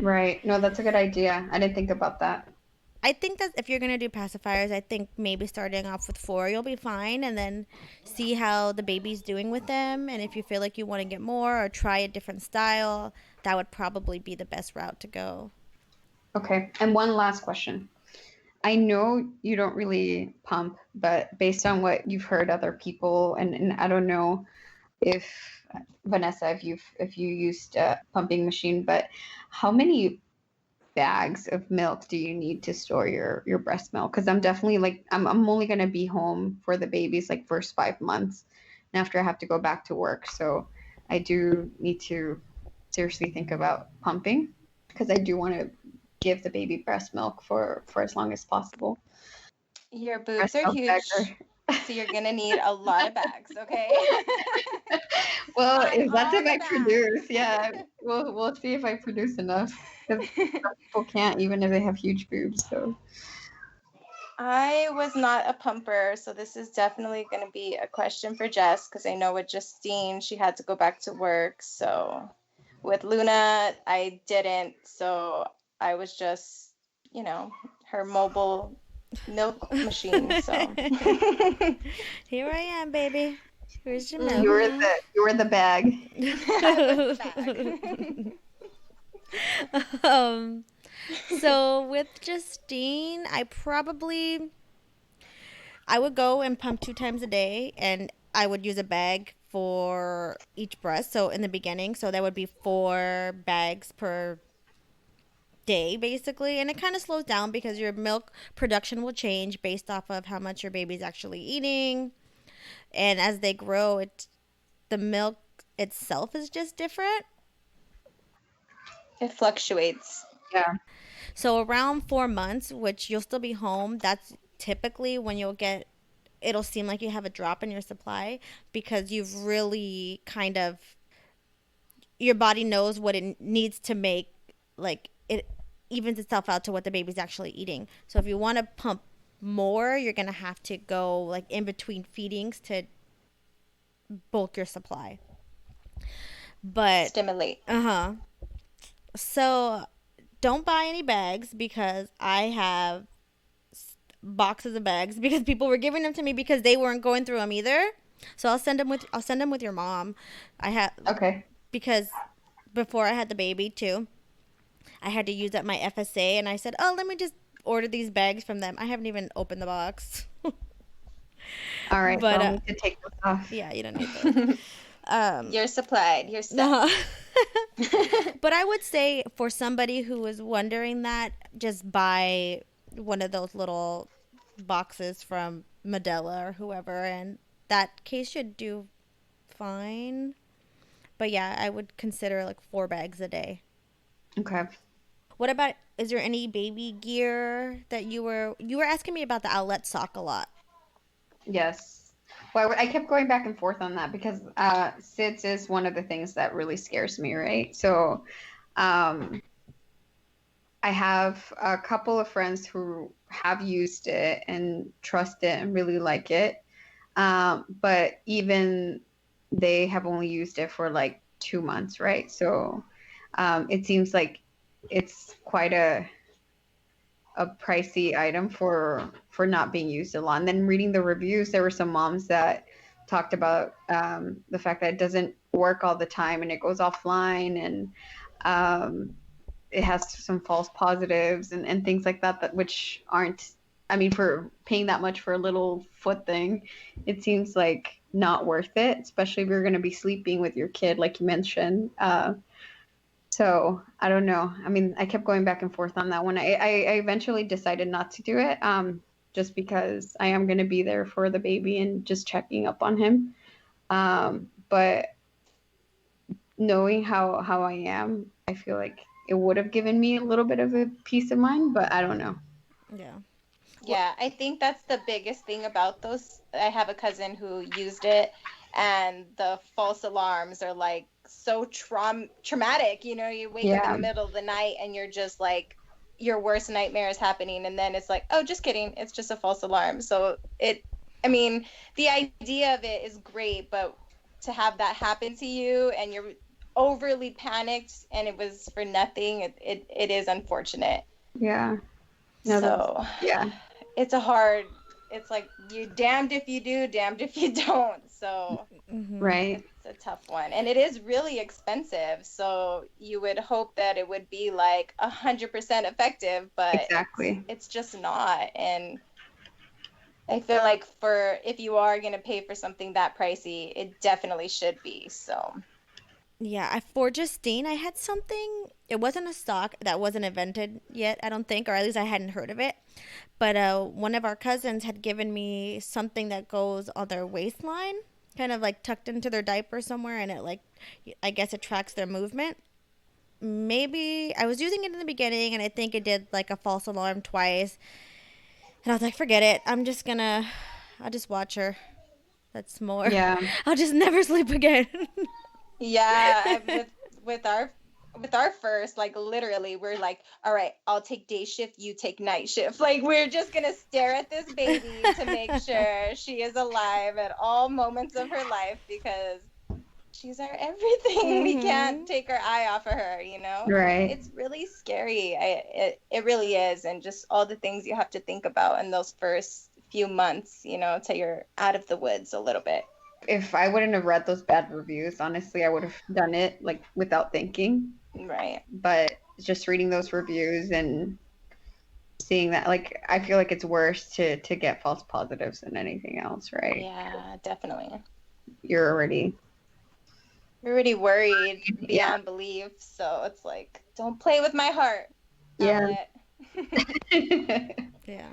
Right. No, that's a good idea. I didn't think about that. I think that if you're gonna do pacifiers, I think maybe starting off with 4, you'll be fine, and then see how the baby's doing with them. And if you feel like you want to get more or try a different style, that would probably be the best route to go. Okay. And one last question. I know you don't really pump, but based on what you've heard other people, and I don't know if Vanessa, if you used a pumping machine, but how many bags of milk do you need to store your breast milk? Because I'm definitely like I'm only gonna be home for the baby's like first 5 months, and after I have to go back to work. So I do need to seriously think about pumping because I do want to give the baby breast milk for as long as possible. Your boobs Breast are milk huge, bagger. so you're gonna need a lot of bags, okay? Well, Find if that's all if the I produce, yeah, we'll see if I produce enough. Because bags. people can't even if they have huge boobs. So I was not a pumper, so this is definitely going to be a question for Jess because I know with Justine, she had to go back to work. So with Luna, I didn't. So I was just, her mobile milk machine. So Here I am, baby. Here's your milk. you were the bag. I was the bag. um, so with Justine, I would go and pump 2 times a day, and I would use a bag for each breast. So in the beginning, so that would be 4 bags per day basically, and it kind of slows down because your milk production will change based off of how much your baby's actually eating, and as they grow, the milk itself is just different. It fluctuates. Yeah. So around 4 months, which you'll still be home, that's typically when it'll seem like you have a drop in your supply because you've really kind of, your body knows what it needs to make, like it evens itself out to what the baby's actually eating. So if you want to pump more, you're going to have to go like in between feedings to bulk your supply. But, Stimulate. so don't buy any bags because I have boxes of bags because people were giving them to me because they weren't going through them either. So I'll send them with your mom. I have Okay. because before I had the baby too, I had to use up my FSA, and I said, "Oh, let me just order these bags from them." I haven't even opened the box. All right. But so I'll need to take this off. yeah, you don't need those. You're supplied. You're set. But I would say for somebody who is wondering that, just buy one of those little boxes from Medela or whoever, and that case should do fine. But yeah, I would consider like 4 bags a day. Okay. What about, is there any baby gear that you were asking me about the outlet sock a lot? Yes. Well, I kept going back and forth on that because SIDS is one of the things that really scares me, right? So, um, I have a couple of friends who have used it and trust it and really like it. But even they have only used it for like 2 months, right? So it seems like it's quite a pricey item for not being used a lot. And then reading the reviews, there were some moms that talked about the fact that it doesn't work all the time and it goes offline, and it has some false positives and things like that, which aren't, I mean, for paying that much for a little foot thing, it seems like not worth it, especially if you're going to be sleeping with your kid, like you mentioned. So I don't know. I mean, I kept going back and forth on that one. I eventually decided not to do it, just because I am going to be there for the baby and just checking up on him. But knowing how I am, I feel like it would have given me a little bit of a peace of mind, but I don't know. Yeah. Yeah, I think that's the biggest thing about those. I have a cousin who used it, and the false alarms are like so traumatic. You know, you wake up in Yeah. the middle of the night and you're just like, your worst nightmare is happening, and then it's like, oh, just kidding, it's just a false alarm. So I mean, the idea of it is great, but to have that happen to you and you're overly panicked and it was for nothing, it is unfortunate. Yeah. No, So yeah. it's like you're damned if you do, damned if you don't. So Right. it's a tough one. And it is really expensive. So you would hope that it would be like 100% effective, but Exactly. it's just not. And I feel like if you are going to pay for something that pricey, it definitely should be. So Yeah, for Justine, I had something. It wasn't a stock that wasn't invented yet, I don't think, or at least I hadn't heard of it. But one of our cousins had given me something that goes on their waistline, kind of like tucked into their diaper somewhere, and it like, I guess it tracks their movement. Maybe I was using it in the beginning, and I think it did like a false alarm twice, and I was like, forget it. I'll just watch her. That's more. Yeah. I'll just never sleep again. yeah, with our first, like literally, we're like, all right, I'll take day shift, you take night shift. Like we're just gonna stare at this baby to make sure she is alive at all moments of her life because she's our everything. We can't take our eye off of her, you know? Right. It's really scary. It really is. And just all the things you have to think about in those first few months, you know, till you're out of the woods a little bit. If I wouldn't have read those bad reviews, honestly, I would have done it like without thinking. Right. But just reading those reviews and seeing that, like, I feel like it's worse to get false positives than anything else, right? Yeah, definitely. You're already worried Yeah. beyond belief. So it's like, don't play with my heart. Yeah. Yeah.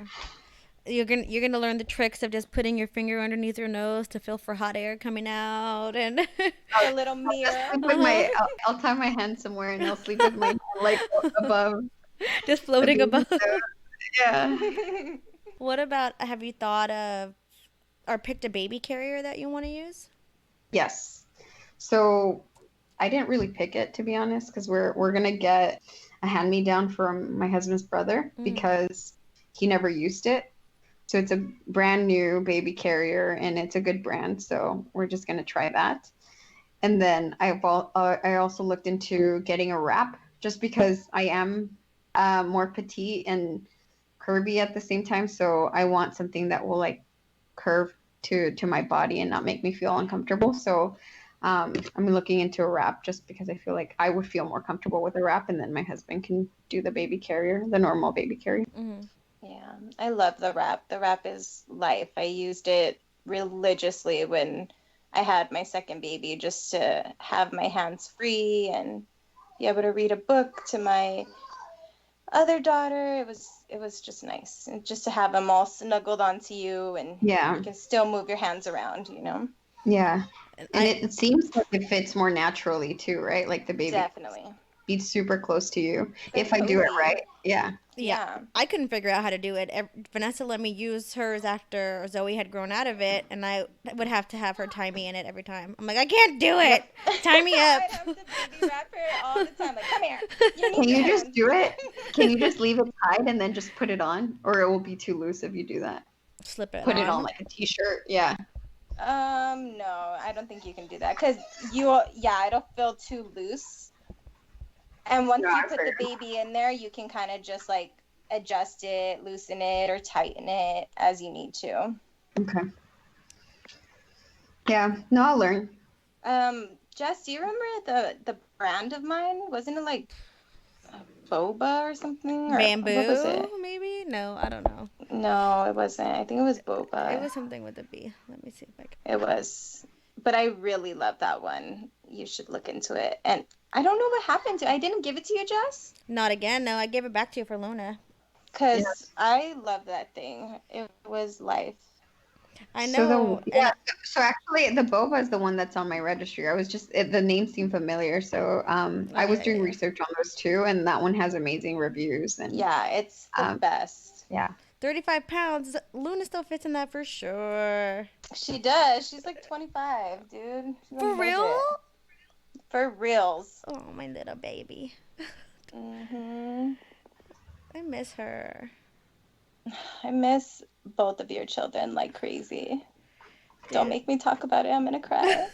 You're gonna learn the tricks of just putting your finger underneath your nose to feel for hot air coming out, and A little mirror. I'll tie my hand somewhere and I'll sleep with my hand like above. just floating above. Yeah. What about, have you thought of or picked a baby carrier that you want to use? Yes. So I didn't really pick it, to be honest, because we're gonna get a hand-me-down from my husband's brother because he never used it. So it's a brand new baby carrier and it's a good brand. So we're just gonna try that. And then I also looked into getting a wrap just because I am more petite and curvy at the same time. So I want something that will like curve to my body and not make me feel uncomfortable. So I'm looking into a wrap just because I feel like I would feel more comfortable with a wrap, and then my husband can do the baby carrier, the normal baby carrier. Yeah, I love the wrap. The wrap is life. I used it religiously when I had my second baby just to have my hands free and be able to read a book to my other daughter. It was just nice. And just to have them all snuggled onto you and you can still move your hands around, you know? Yeah. And it seems like it fits more naturally too, right? Like the baby definitely be super close to you if I do it right. Yeah. I couldn't figure out how to do it. Vanessa let me use hers after Zoe had grown out of it, and I would have to have her tie me in it every time. I'm like, I can't do it. Tie me up. I'd have to baby wrap her all the time. Like, come here. Can you just do it? Can you just leave it tied and then just put it on? Or it will be too loose if you do that. Slip it Put it on like a t-shirt. Yeah. No, I don't think you can do that because it'll feel too loose. And once you put the baby in there, you can kind of just like adjust it, loosen it, or tighten it as you need to. Okay. Yeah, no, I'll learn. Jess, do you remember the brand of mine? Wasn't it like boba or something? Or bamboo, what was it? maybe? No, I don't know. No, it wasn't. I think it was boba. It was something with a B. Let me see if I can. It was. But I really love that one. You should look into it. And I don't know what happened to it. I didn't give it to you, Jess? Not again. No, I gave it back to you for Luna. Because I love that thing. It was life. I know. So actually, the boba is the one that's on my registry. I was just the name seemed familiar, so I was doing research on those too, and that one has amazing reviews. And yeah, it's the best. Yeah. 35 pounds. Luna still fits in that for sure. She does. She's like 25, dude. She's a For real? midget. For reals. Oh, my little baby. Mm-hmm. I miss her. I miss both of your children like crazy. Don't make me talk about it. I'm gonna cry.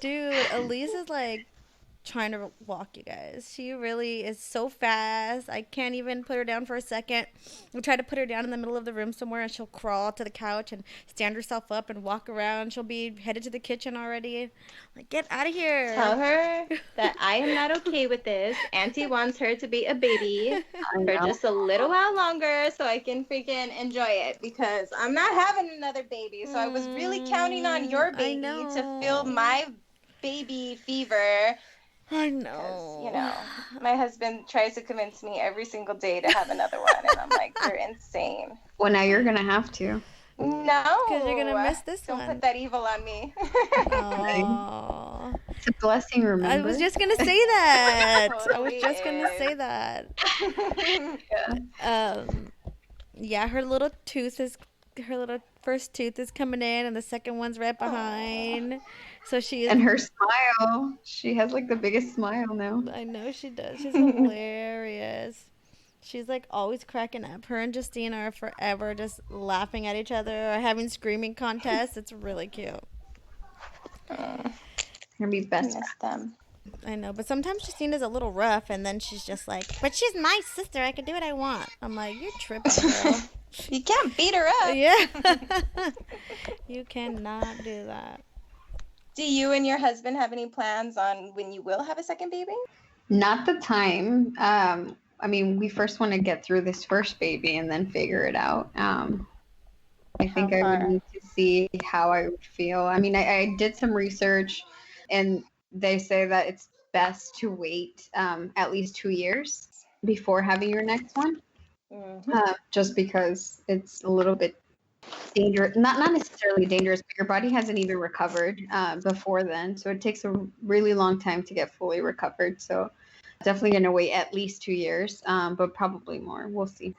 Dude, Elise is like trying to walk, you guys. She really is so fast. I can't even put her down for a second. We try to put her down in the middle of the room somewhere and she'll crawl to the couch and stand herself up and walk around. She'll be headed to the kitchen already. Like, get out of here. Tell her that I am not okay with this. Auntie wants her to be a baby for just a little while longer so I can freaking enjoy it, because I'm not having another baby. So I was really counting on your baby to feel my baby fever. I know. You know, my husband tries to convince me every single day to have another one, and I'm like, you're insane. Well, now you're gonna have to. No. Because you're going to miss this Don't one. put that evil on me. Aww. It's a blessing, remember? I was just going to say that. Totally Yeah, her little first tooth is coming in, and the second one's right behind. So she is. And her smile. She has like the biggest smile now. I know she does. She's hilarious. She's like always cracking up. Her and Justine are forever just laughing at each other or having screaming contests. It's really cute. Gonna be best. I miss them. I know, but sometimes Justine is a little rough, and then she's just like, "But she's my sister. I can do what I want." I'm like, "You're tripping, girl." You can't beat her up. Yeah. You cannot do that. Do you and your husband have any plans on when you will have a second baby? Not the time. I mean, we first want to get through this first baby and then figure it out. I think I would need to see how I would feel. I mean, I did some research, and they say that it's best to wait at least 2 years before having your next one. Just because it's a little bit dangerous. Not necessarily dangerous, but your body hasn't even recovered before then. So it takes a really long time to get fully recovered. So definitely going to wait at least 2 years, but probably more. We'll see.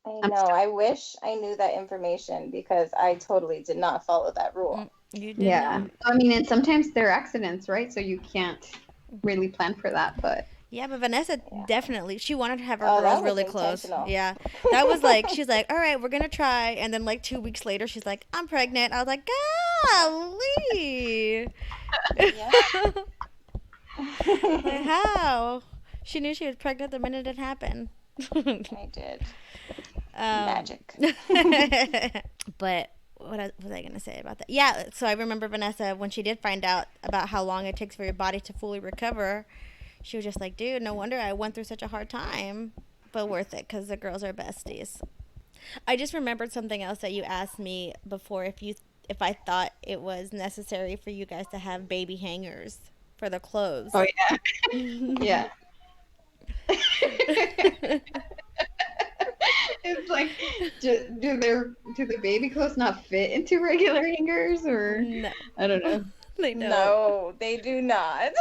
I know. I wish I knew that information, because I totally did not follow that rule. You did. Yeah. Not. I mean, and sometimes there are accidents, right? So you can't really plan for that, but. Yeah, but Vanessa definitely, she wanted to have her that girls was really close. intentional. Yeah. That was like, she's like, all right, we're going to try. And then like 2 weeks later, she's like, I'm pregnant. I was like, golly. Like, how? She knew she was pregnant the minute it happened. I did. Magic. But what was I going to say about that? Yeah, so I remember Vanessa, when she did find out about how long it takes for your body to fully recover, she was just like, dude, no wonder I went through such a hard time, but worth it because the girls are besties. I just remembered something else that you asked me before, if I thought it was necessary for you guys to have baby hangers for the clothes. Oh, yeah. Yeah. It's like, do the baby clothes not fit into regular hangers, or No. I don't know. They don't. No, they do not.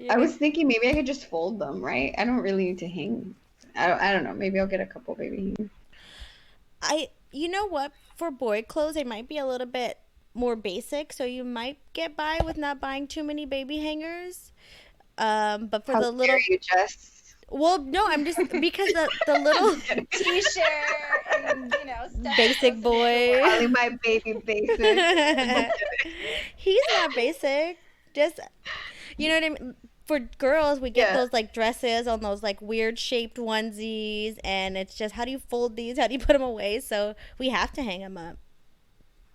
I was thinking maybe I could just fold them, right? I don't really need to hang. I don't know. Maybe I'll get a couple baby hangers. You know what? For boy clothes, they might be a little bit more basic, so you might get by with not buying too many baby hangers. But for How the little, dare you just. well, no, I'm just because the little T-shirt and, stuff. basic boy. Calling my baby basic. He's not basic. Just, you know what I mean? For girls, we get those like dresses on those like weird shaped onesies, and it's just, how do you fold these? How do you put them away? So we have to hang them up.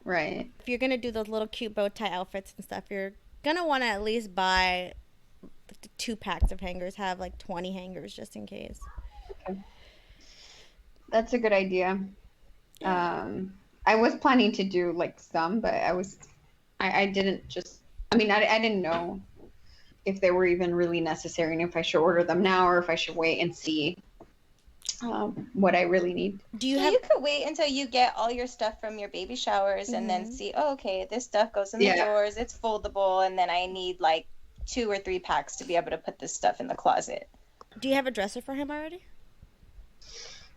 Right. If you're gonna do those little cute bow tie outfits and stuff, you're gonna want to at least buy 2 packs of hangers. Have like 20 hangers just in case. Okay. That's a good idea. I was planning to do like some, but I didn't just. I mean, I didn't know if they were even really necessary, and if I should order them now or if I should wait and see what I really need. You could wait until you get all your stuff from your baby showers and then see, oh, okay, this stuff goes in the drawers, it's foldable, and then I need like 2 or 3 packs to be able to put this stuff in the closet. Do you have a dresser for him already?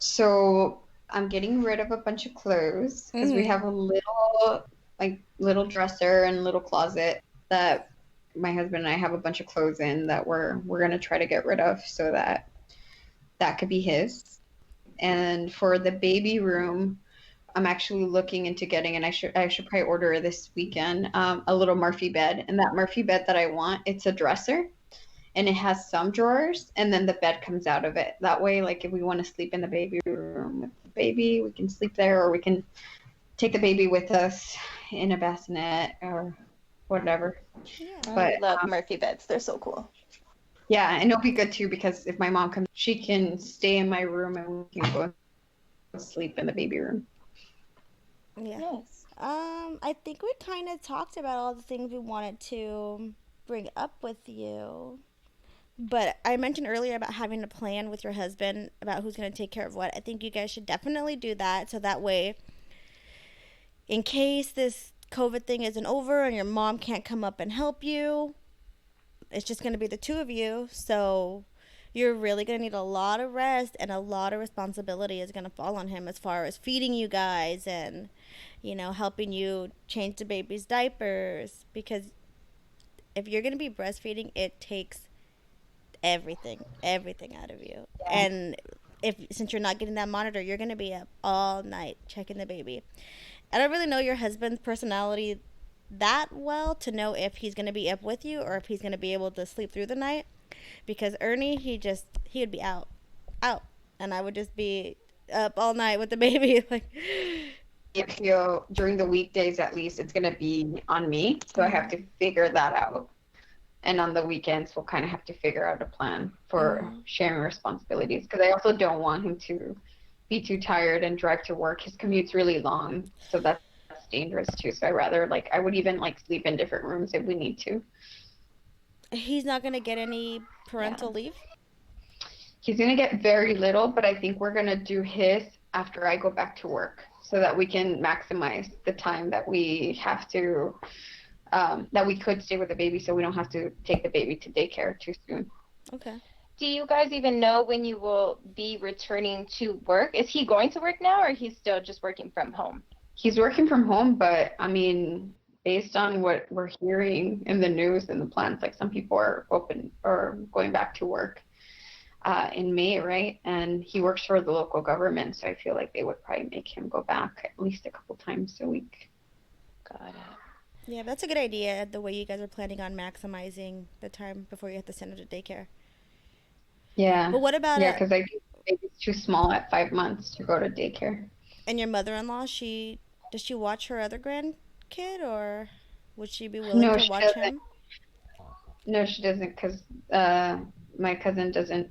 So I'm getting rid of a bunch of clothes because we have a little dresser and little closet that my husband and I have a bunch of clothes in that we're gonna try to get rid of so that that could be his. And for the baby room, I'm actually looking into getting, and I should probably order this weekend, a little Murphy bed. And that Murphy bed that I want, it's a dresser, and it has some drawers, and then the bed comes out of it. That way, like if we want to sleep in the baby room with the baby, we can sleep there, or we can take the baby with us in a bassinet or whatever. Yeah. I But love Murphy beds. They're so cool. yeah, and it'll be good too because if my mom comes, she can stay in my room and we can go sleep in the baby room. Yeah. Nice. I think we kind of talked about all the things we wanted to bring up with you. But I mentioned earlier about having a plan with your husband about who's going to take care of what. I think you guys should definitely do that so that way, in case this COVID thing isn't over and your mom can't come up and help you, it's just going to be the two of you. So you're really going to need a lot of rest, and a lot of responsibility is going to fall on him as far as feeding you guys and, helping you change the baby's diapers. Because if you're going to be breastfeeding, it takes everything out of you. Yeah. And since you're not getting that monitor, you're going to be up all night checking the baby. I don't really know your husband's personality that well to know if he's going to be up with you or if he's going to be able to sleep through the night, because Ernie, he would be out, and I would just be up all night with the baby. Like, I feel during the weekdays at least it's going to be on me, so I have to figure that out. And on the weekends we'll kind of have to figure out a plan for sharing responsibilities, because I also don't want him to be too tired and drive to work. His commute's really long, so that's dangerous too. So I would even sleep in different rooms if we need to. he's not going to get any parental leave. He's going to get very little, but I think we're going to do his after I go back to work so that we can maximize the time that we have to, that we could stay with the baby, so we don't have to take the baby to daycare too soon. Okay. Do you guys even know when you will be returning to work? Is he going to work now, or he's still just working from home? He's working from home, but I mean, based on what we're hearing in the news and the plans, some people are open or going back to work in May, right? And he works for the local government, so I feel like they would probably make him go back at least a couple times a week. Got it. Yeah, that's a good idea, the way you guys are planning on maximizing the time before you have to send her to daycare. Yeah. But what about because I think the baby's too small at 5 months to go to daycare. and your mother-in-law? Does she watch her other grandkid, or would she be willing to watch doesn't. him? No, she doesn't, because my cousin doesn't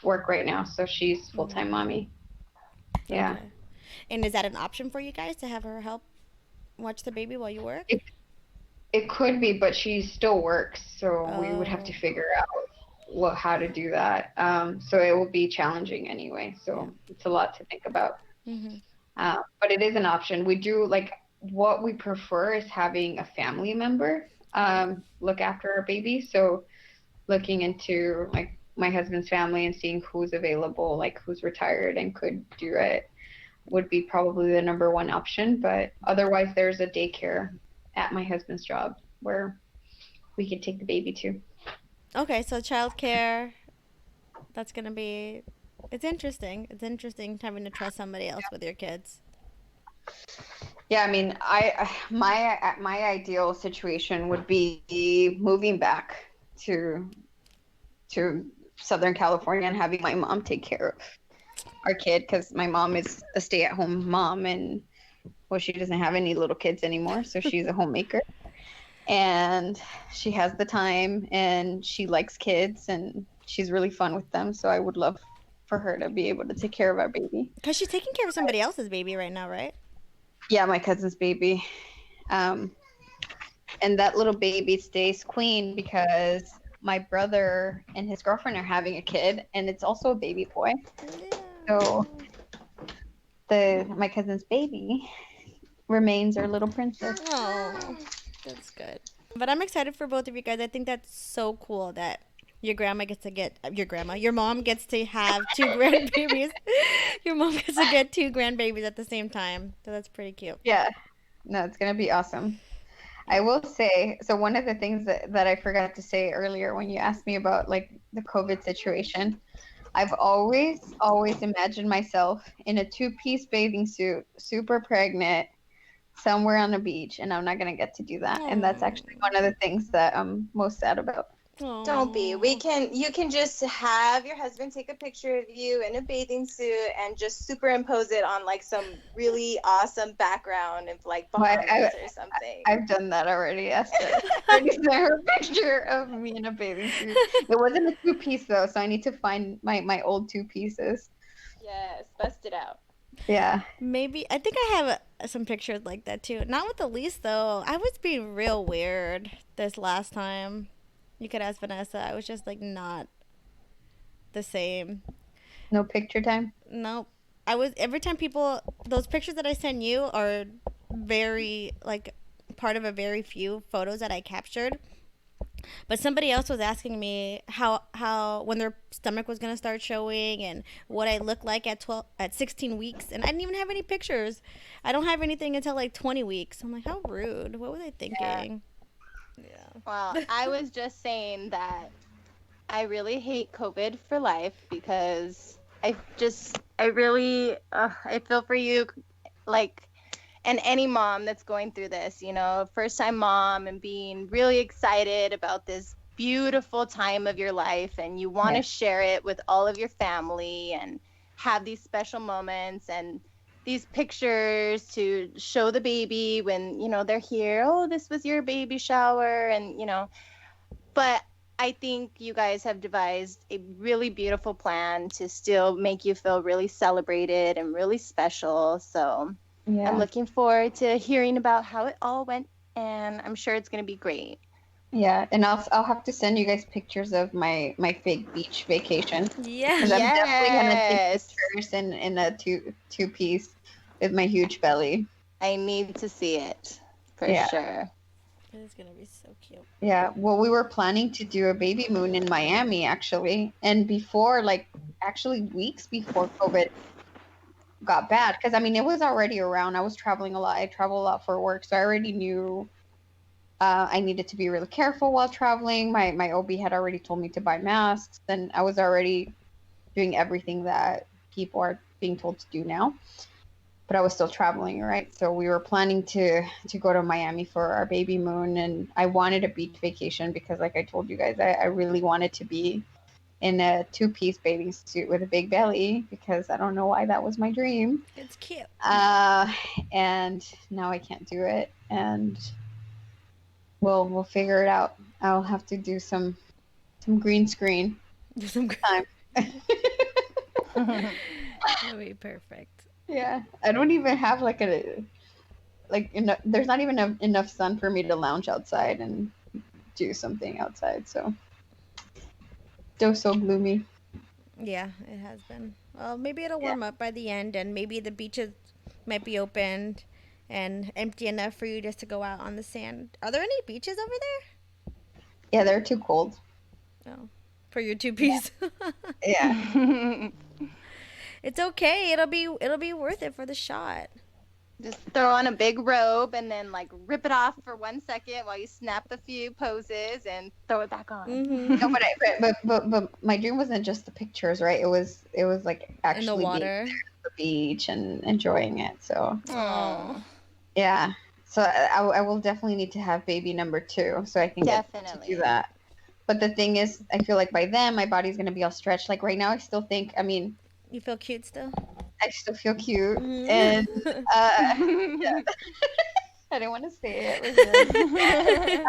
work right now, so she's full-time mommy. Yeah. Okay. And is that an option for you guys to have her help watch the baby while you work? It could be, but she still works, so we would have to figure out how to do that. So it will be challenging anyway, so it's a lot to think about. But it is an option. We do, what we prefer is having a family member look after our baby. So looking into my husband's family and seeing who's available, who's retired and could do it, would be probably the number one option. But otherwise, there's a daycare at my husband's job where we could take the baby to. Okay, so childcare, that's going to be, it's interesting. It's interesting having to trust somebody else with your kids. Yeah, I mean, my ideal situation would be moving back to Southern California and having my mom take care of our kid, because my mom is a stay-at-home mom, and she doesn't have any little kids anymore, so she's a homemaker, and she has the time, and she likes kids, and she's really fun with them. So I would love for her to be able to take care of our baby. Because she's taking care of somebody else's baby right now, right? Yeah, my cousin's baby. And that little baby stays queen because my brother and his girlfriend are having a kid, and it's also a baby boy. So my cousin's baby remains our little princess. Oh, that's good. But I'm excited for both of you guys. I think that's so cool that Your mom gets to have two grandbabies. Your mom gets to get two grandbabies at the same time. So that's pretty cute. Yeah. No, it's gonna be awesome. I will say, so one of the things that I forgot to say earlier when you asked me about like the COVID situation, I've always imagined myself in a two-piece bathing suit, super pregnant, somewhere on the beach, and I'm not gonna get to do that. And that's actually one of the things that I'm most sad about. Don't be. You can just have your husband take a picture of you in a bathing suit and just superimpose it on like some really awesome background of like Bahamas or something. I've done that already, Esther. I sent her a picture of me in a bathing suit. It wasn't a two-piece though, so I need to find my old two pieces. Yes, bust it out. Yeah. Maybe I think I have some pictures like that too. Not with Elise though. I was being real weird this last time. You could ask Vanessa. I was just like not the same. No picture time? Nope. I was every time those pictures that I send you are very like part of a very few photos that I captured. But somebody else was asking me how when their stomach was gonna start showing and what I looked like at 16 weeks, and I didn't even have any pictures. I don't have anything until like 20 weeks. I'm like, how rude. What was I thinking? Yeah. Well, I was just saying that I really hate COVID for life because I feel for you, like, and any mom that's going through this, you know, first time mom and being really excited about this beautiful time of your life, and you want to share it with all of your family and have these special moments and these pictures to show the baby when, you know, they're here. Oh, this was your baby shower. And, you know, but I think you guys have devised a really beautiful plan to still make you feel really celebrated and really special. So I'm looking forward to hearing about how it all went, and I'm sure it's going to be great. Yeah, and I'll have to send you guys pictures of my fake beach vacation. Yeah. Because I'm definitely gonna take pictures in a two piece with my huge belly. I need to see it for sure. It is gonna be so cute. Yeah, well, we were planning to do a baby moon in Miami actually, and before, like, actually weeks before COVID got bad, because I mean it was already around. I was traveling a lot. I travel a lot for work, so I already knew I needed to be really careful while traveling. My OB had already told me to buy masks, and I was already doing everything that people are being told to do now. But I was still traveling, right? So we were planning to go to Miami for our baby moon, and I wanted a beach vacation because, like I told you guys, I really wanted to be in a two-piece bathing suit with a big belly because I don't know why that was my dream. It's cute. And now I can't do it, and we'll figure it out. I'll have to do some green screen time. That'll be perfect. Yeah, I don't even have there's not even enough sun for me to lounge outside and do something outside. So so gloomy. Yeah, it has been. Well, maybe it'll warm up by the end, and maybe the beaches might be opened and empty enough for you just to go out on the sand. Are there any beaches over there? Yeah, they're too cold. Oh, for your two-piece. Yeah. It's okay. It'll be worth it for the shot. Just throw on a big robe and then like rip it off for 1 second while you snap a few poses and throw it back on. Mm-hmm. No, but my dream wasn't just the pictures, right? It was like actually in the water, being there at the beach and enjoying it. So yeah. So I will definitely need to have baby number 2 so I can get to do that. But the thing is, I feel like by then my body's gonna be all stretched. Like right now, I still think. I mean, you feel cute still. I still feel cute, and yeah. I didn't want to say it.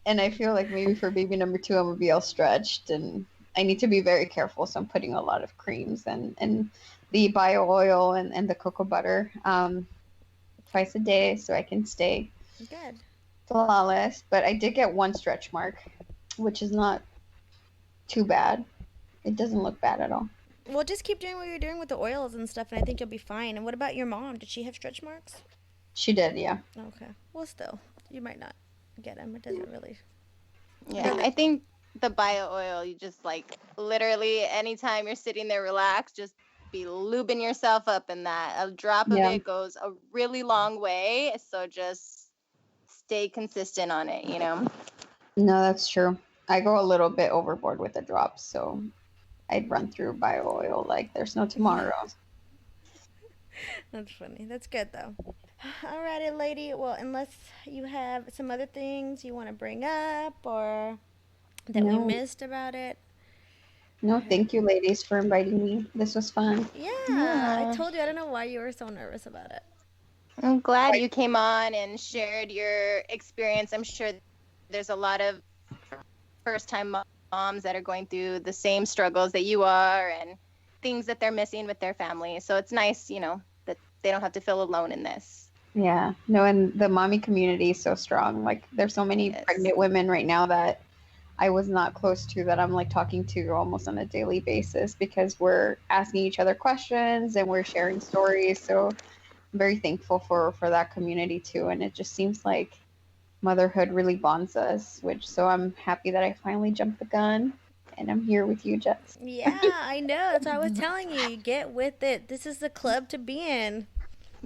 And I feel like maybe for baby number 2, I'm gonna be all stretched, and I need to be very careful. So I'm putting a lot of creams and the bio oil and the cocoa butter twice a day, so I can stay good, flawless. But I did get 1 stretch mark, which is not too bad. It doesn't look bad at all. Well, just keep doing what you're doing with the oils and stuff, and I think you'll be fine. And what about your mom? Did she have stretch marks? She did, yeah. Okay. Well, still, you might not get them. It doesn't really. Yeah, I think the bio oil, you just like literally anytime you're sitting there relaxed, just be lubing yourself up in that. A drop of Yeah. it goes a really long way. So just stay consistent on it, you know? No, that's true. I go a little bit overboard with the drops, so I'd run through bio oil like there's no tomorrow. That's funny. That's good though. Alrighty, lady. Well, unless you have some other things you want to bring up or that we No, missed about it. no, thank you, ladies, for inviting me. This was fun. Yeah, I Yeah. told you. I don't know why you were so nervous about it. I'm glad you came on and shared your experience. I'm sure there's a lot of first time moms that are going through the same struggles that you are and things that they're missing with their family. So it's nice, you know, that they don't have to feel alone in this. Yeah, no, and the mommy community is so strong. Like, there's so many Yes. pregnant women right now that I was not close to that I'm like talking to almost on a daily basis because we're asking each other questions and we're sharing stories. So I'm very thankful for that community too. And it just seems like motherhood really bonds us, which so I'm happy that I finally jumped the gun and I'm here with you, Jess. Yeah, I know. That's what I was telling you. You get with it. This is the club to be in.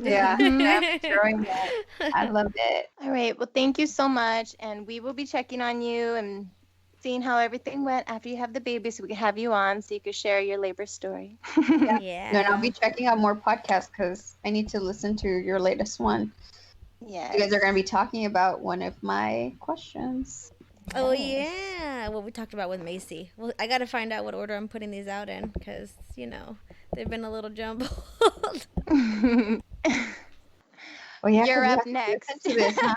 Yeah, I'm Mhm. enjoying it. I love it. All right. Well, thank you so much. And we will be checking on you and seeing how everything went after you have the baby so we can have you on so you can share your labor story. Yeah. No, and I'll Yeah. be checking out more podcasts because I need to listen to your latest one. Yes. You guys are going to be talking about one of my questions. Oh Nice. yeah, what we talked about with Macy. Well, I got to find out what order I'm putting these out in because they've been a little jumbled. Oh yeah, 'cause You're you up have to next. listen to this, huh?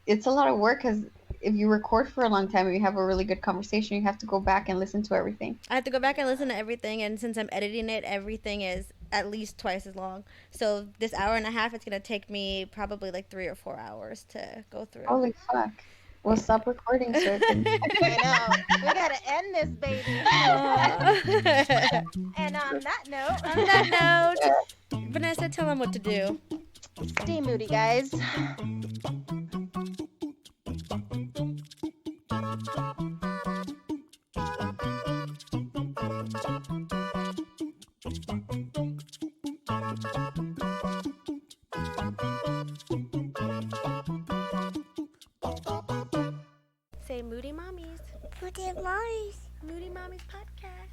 It's a lot of work because if you record for a long time and you have a really good conversation, you have to go back and listen to everything. I have to go back and listen to everything, and since I'm editing it, everything is at least twice as long. So this hour and a half, it's gonna take me probably like 3 or 4 hours to go through. Holy fuck. We'll stop recording so I can. I know. We got to end this, baby. And on that note, On that note, Vanessa, tell them what to do. stay moody, guys. Say Moody Mommies. Moody Mommies. Moody Mommies podcast.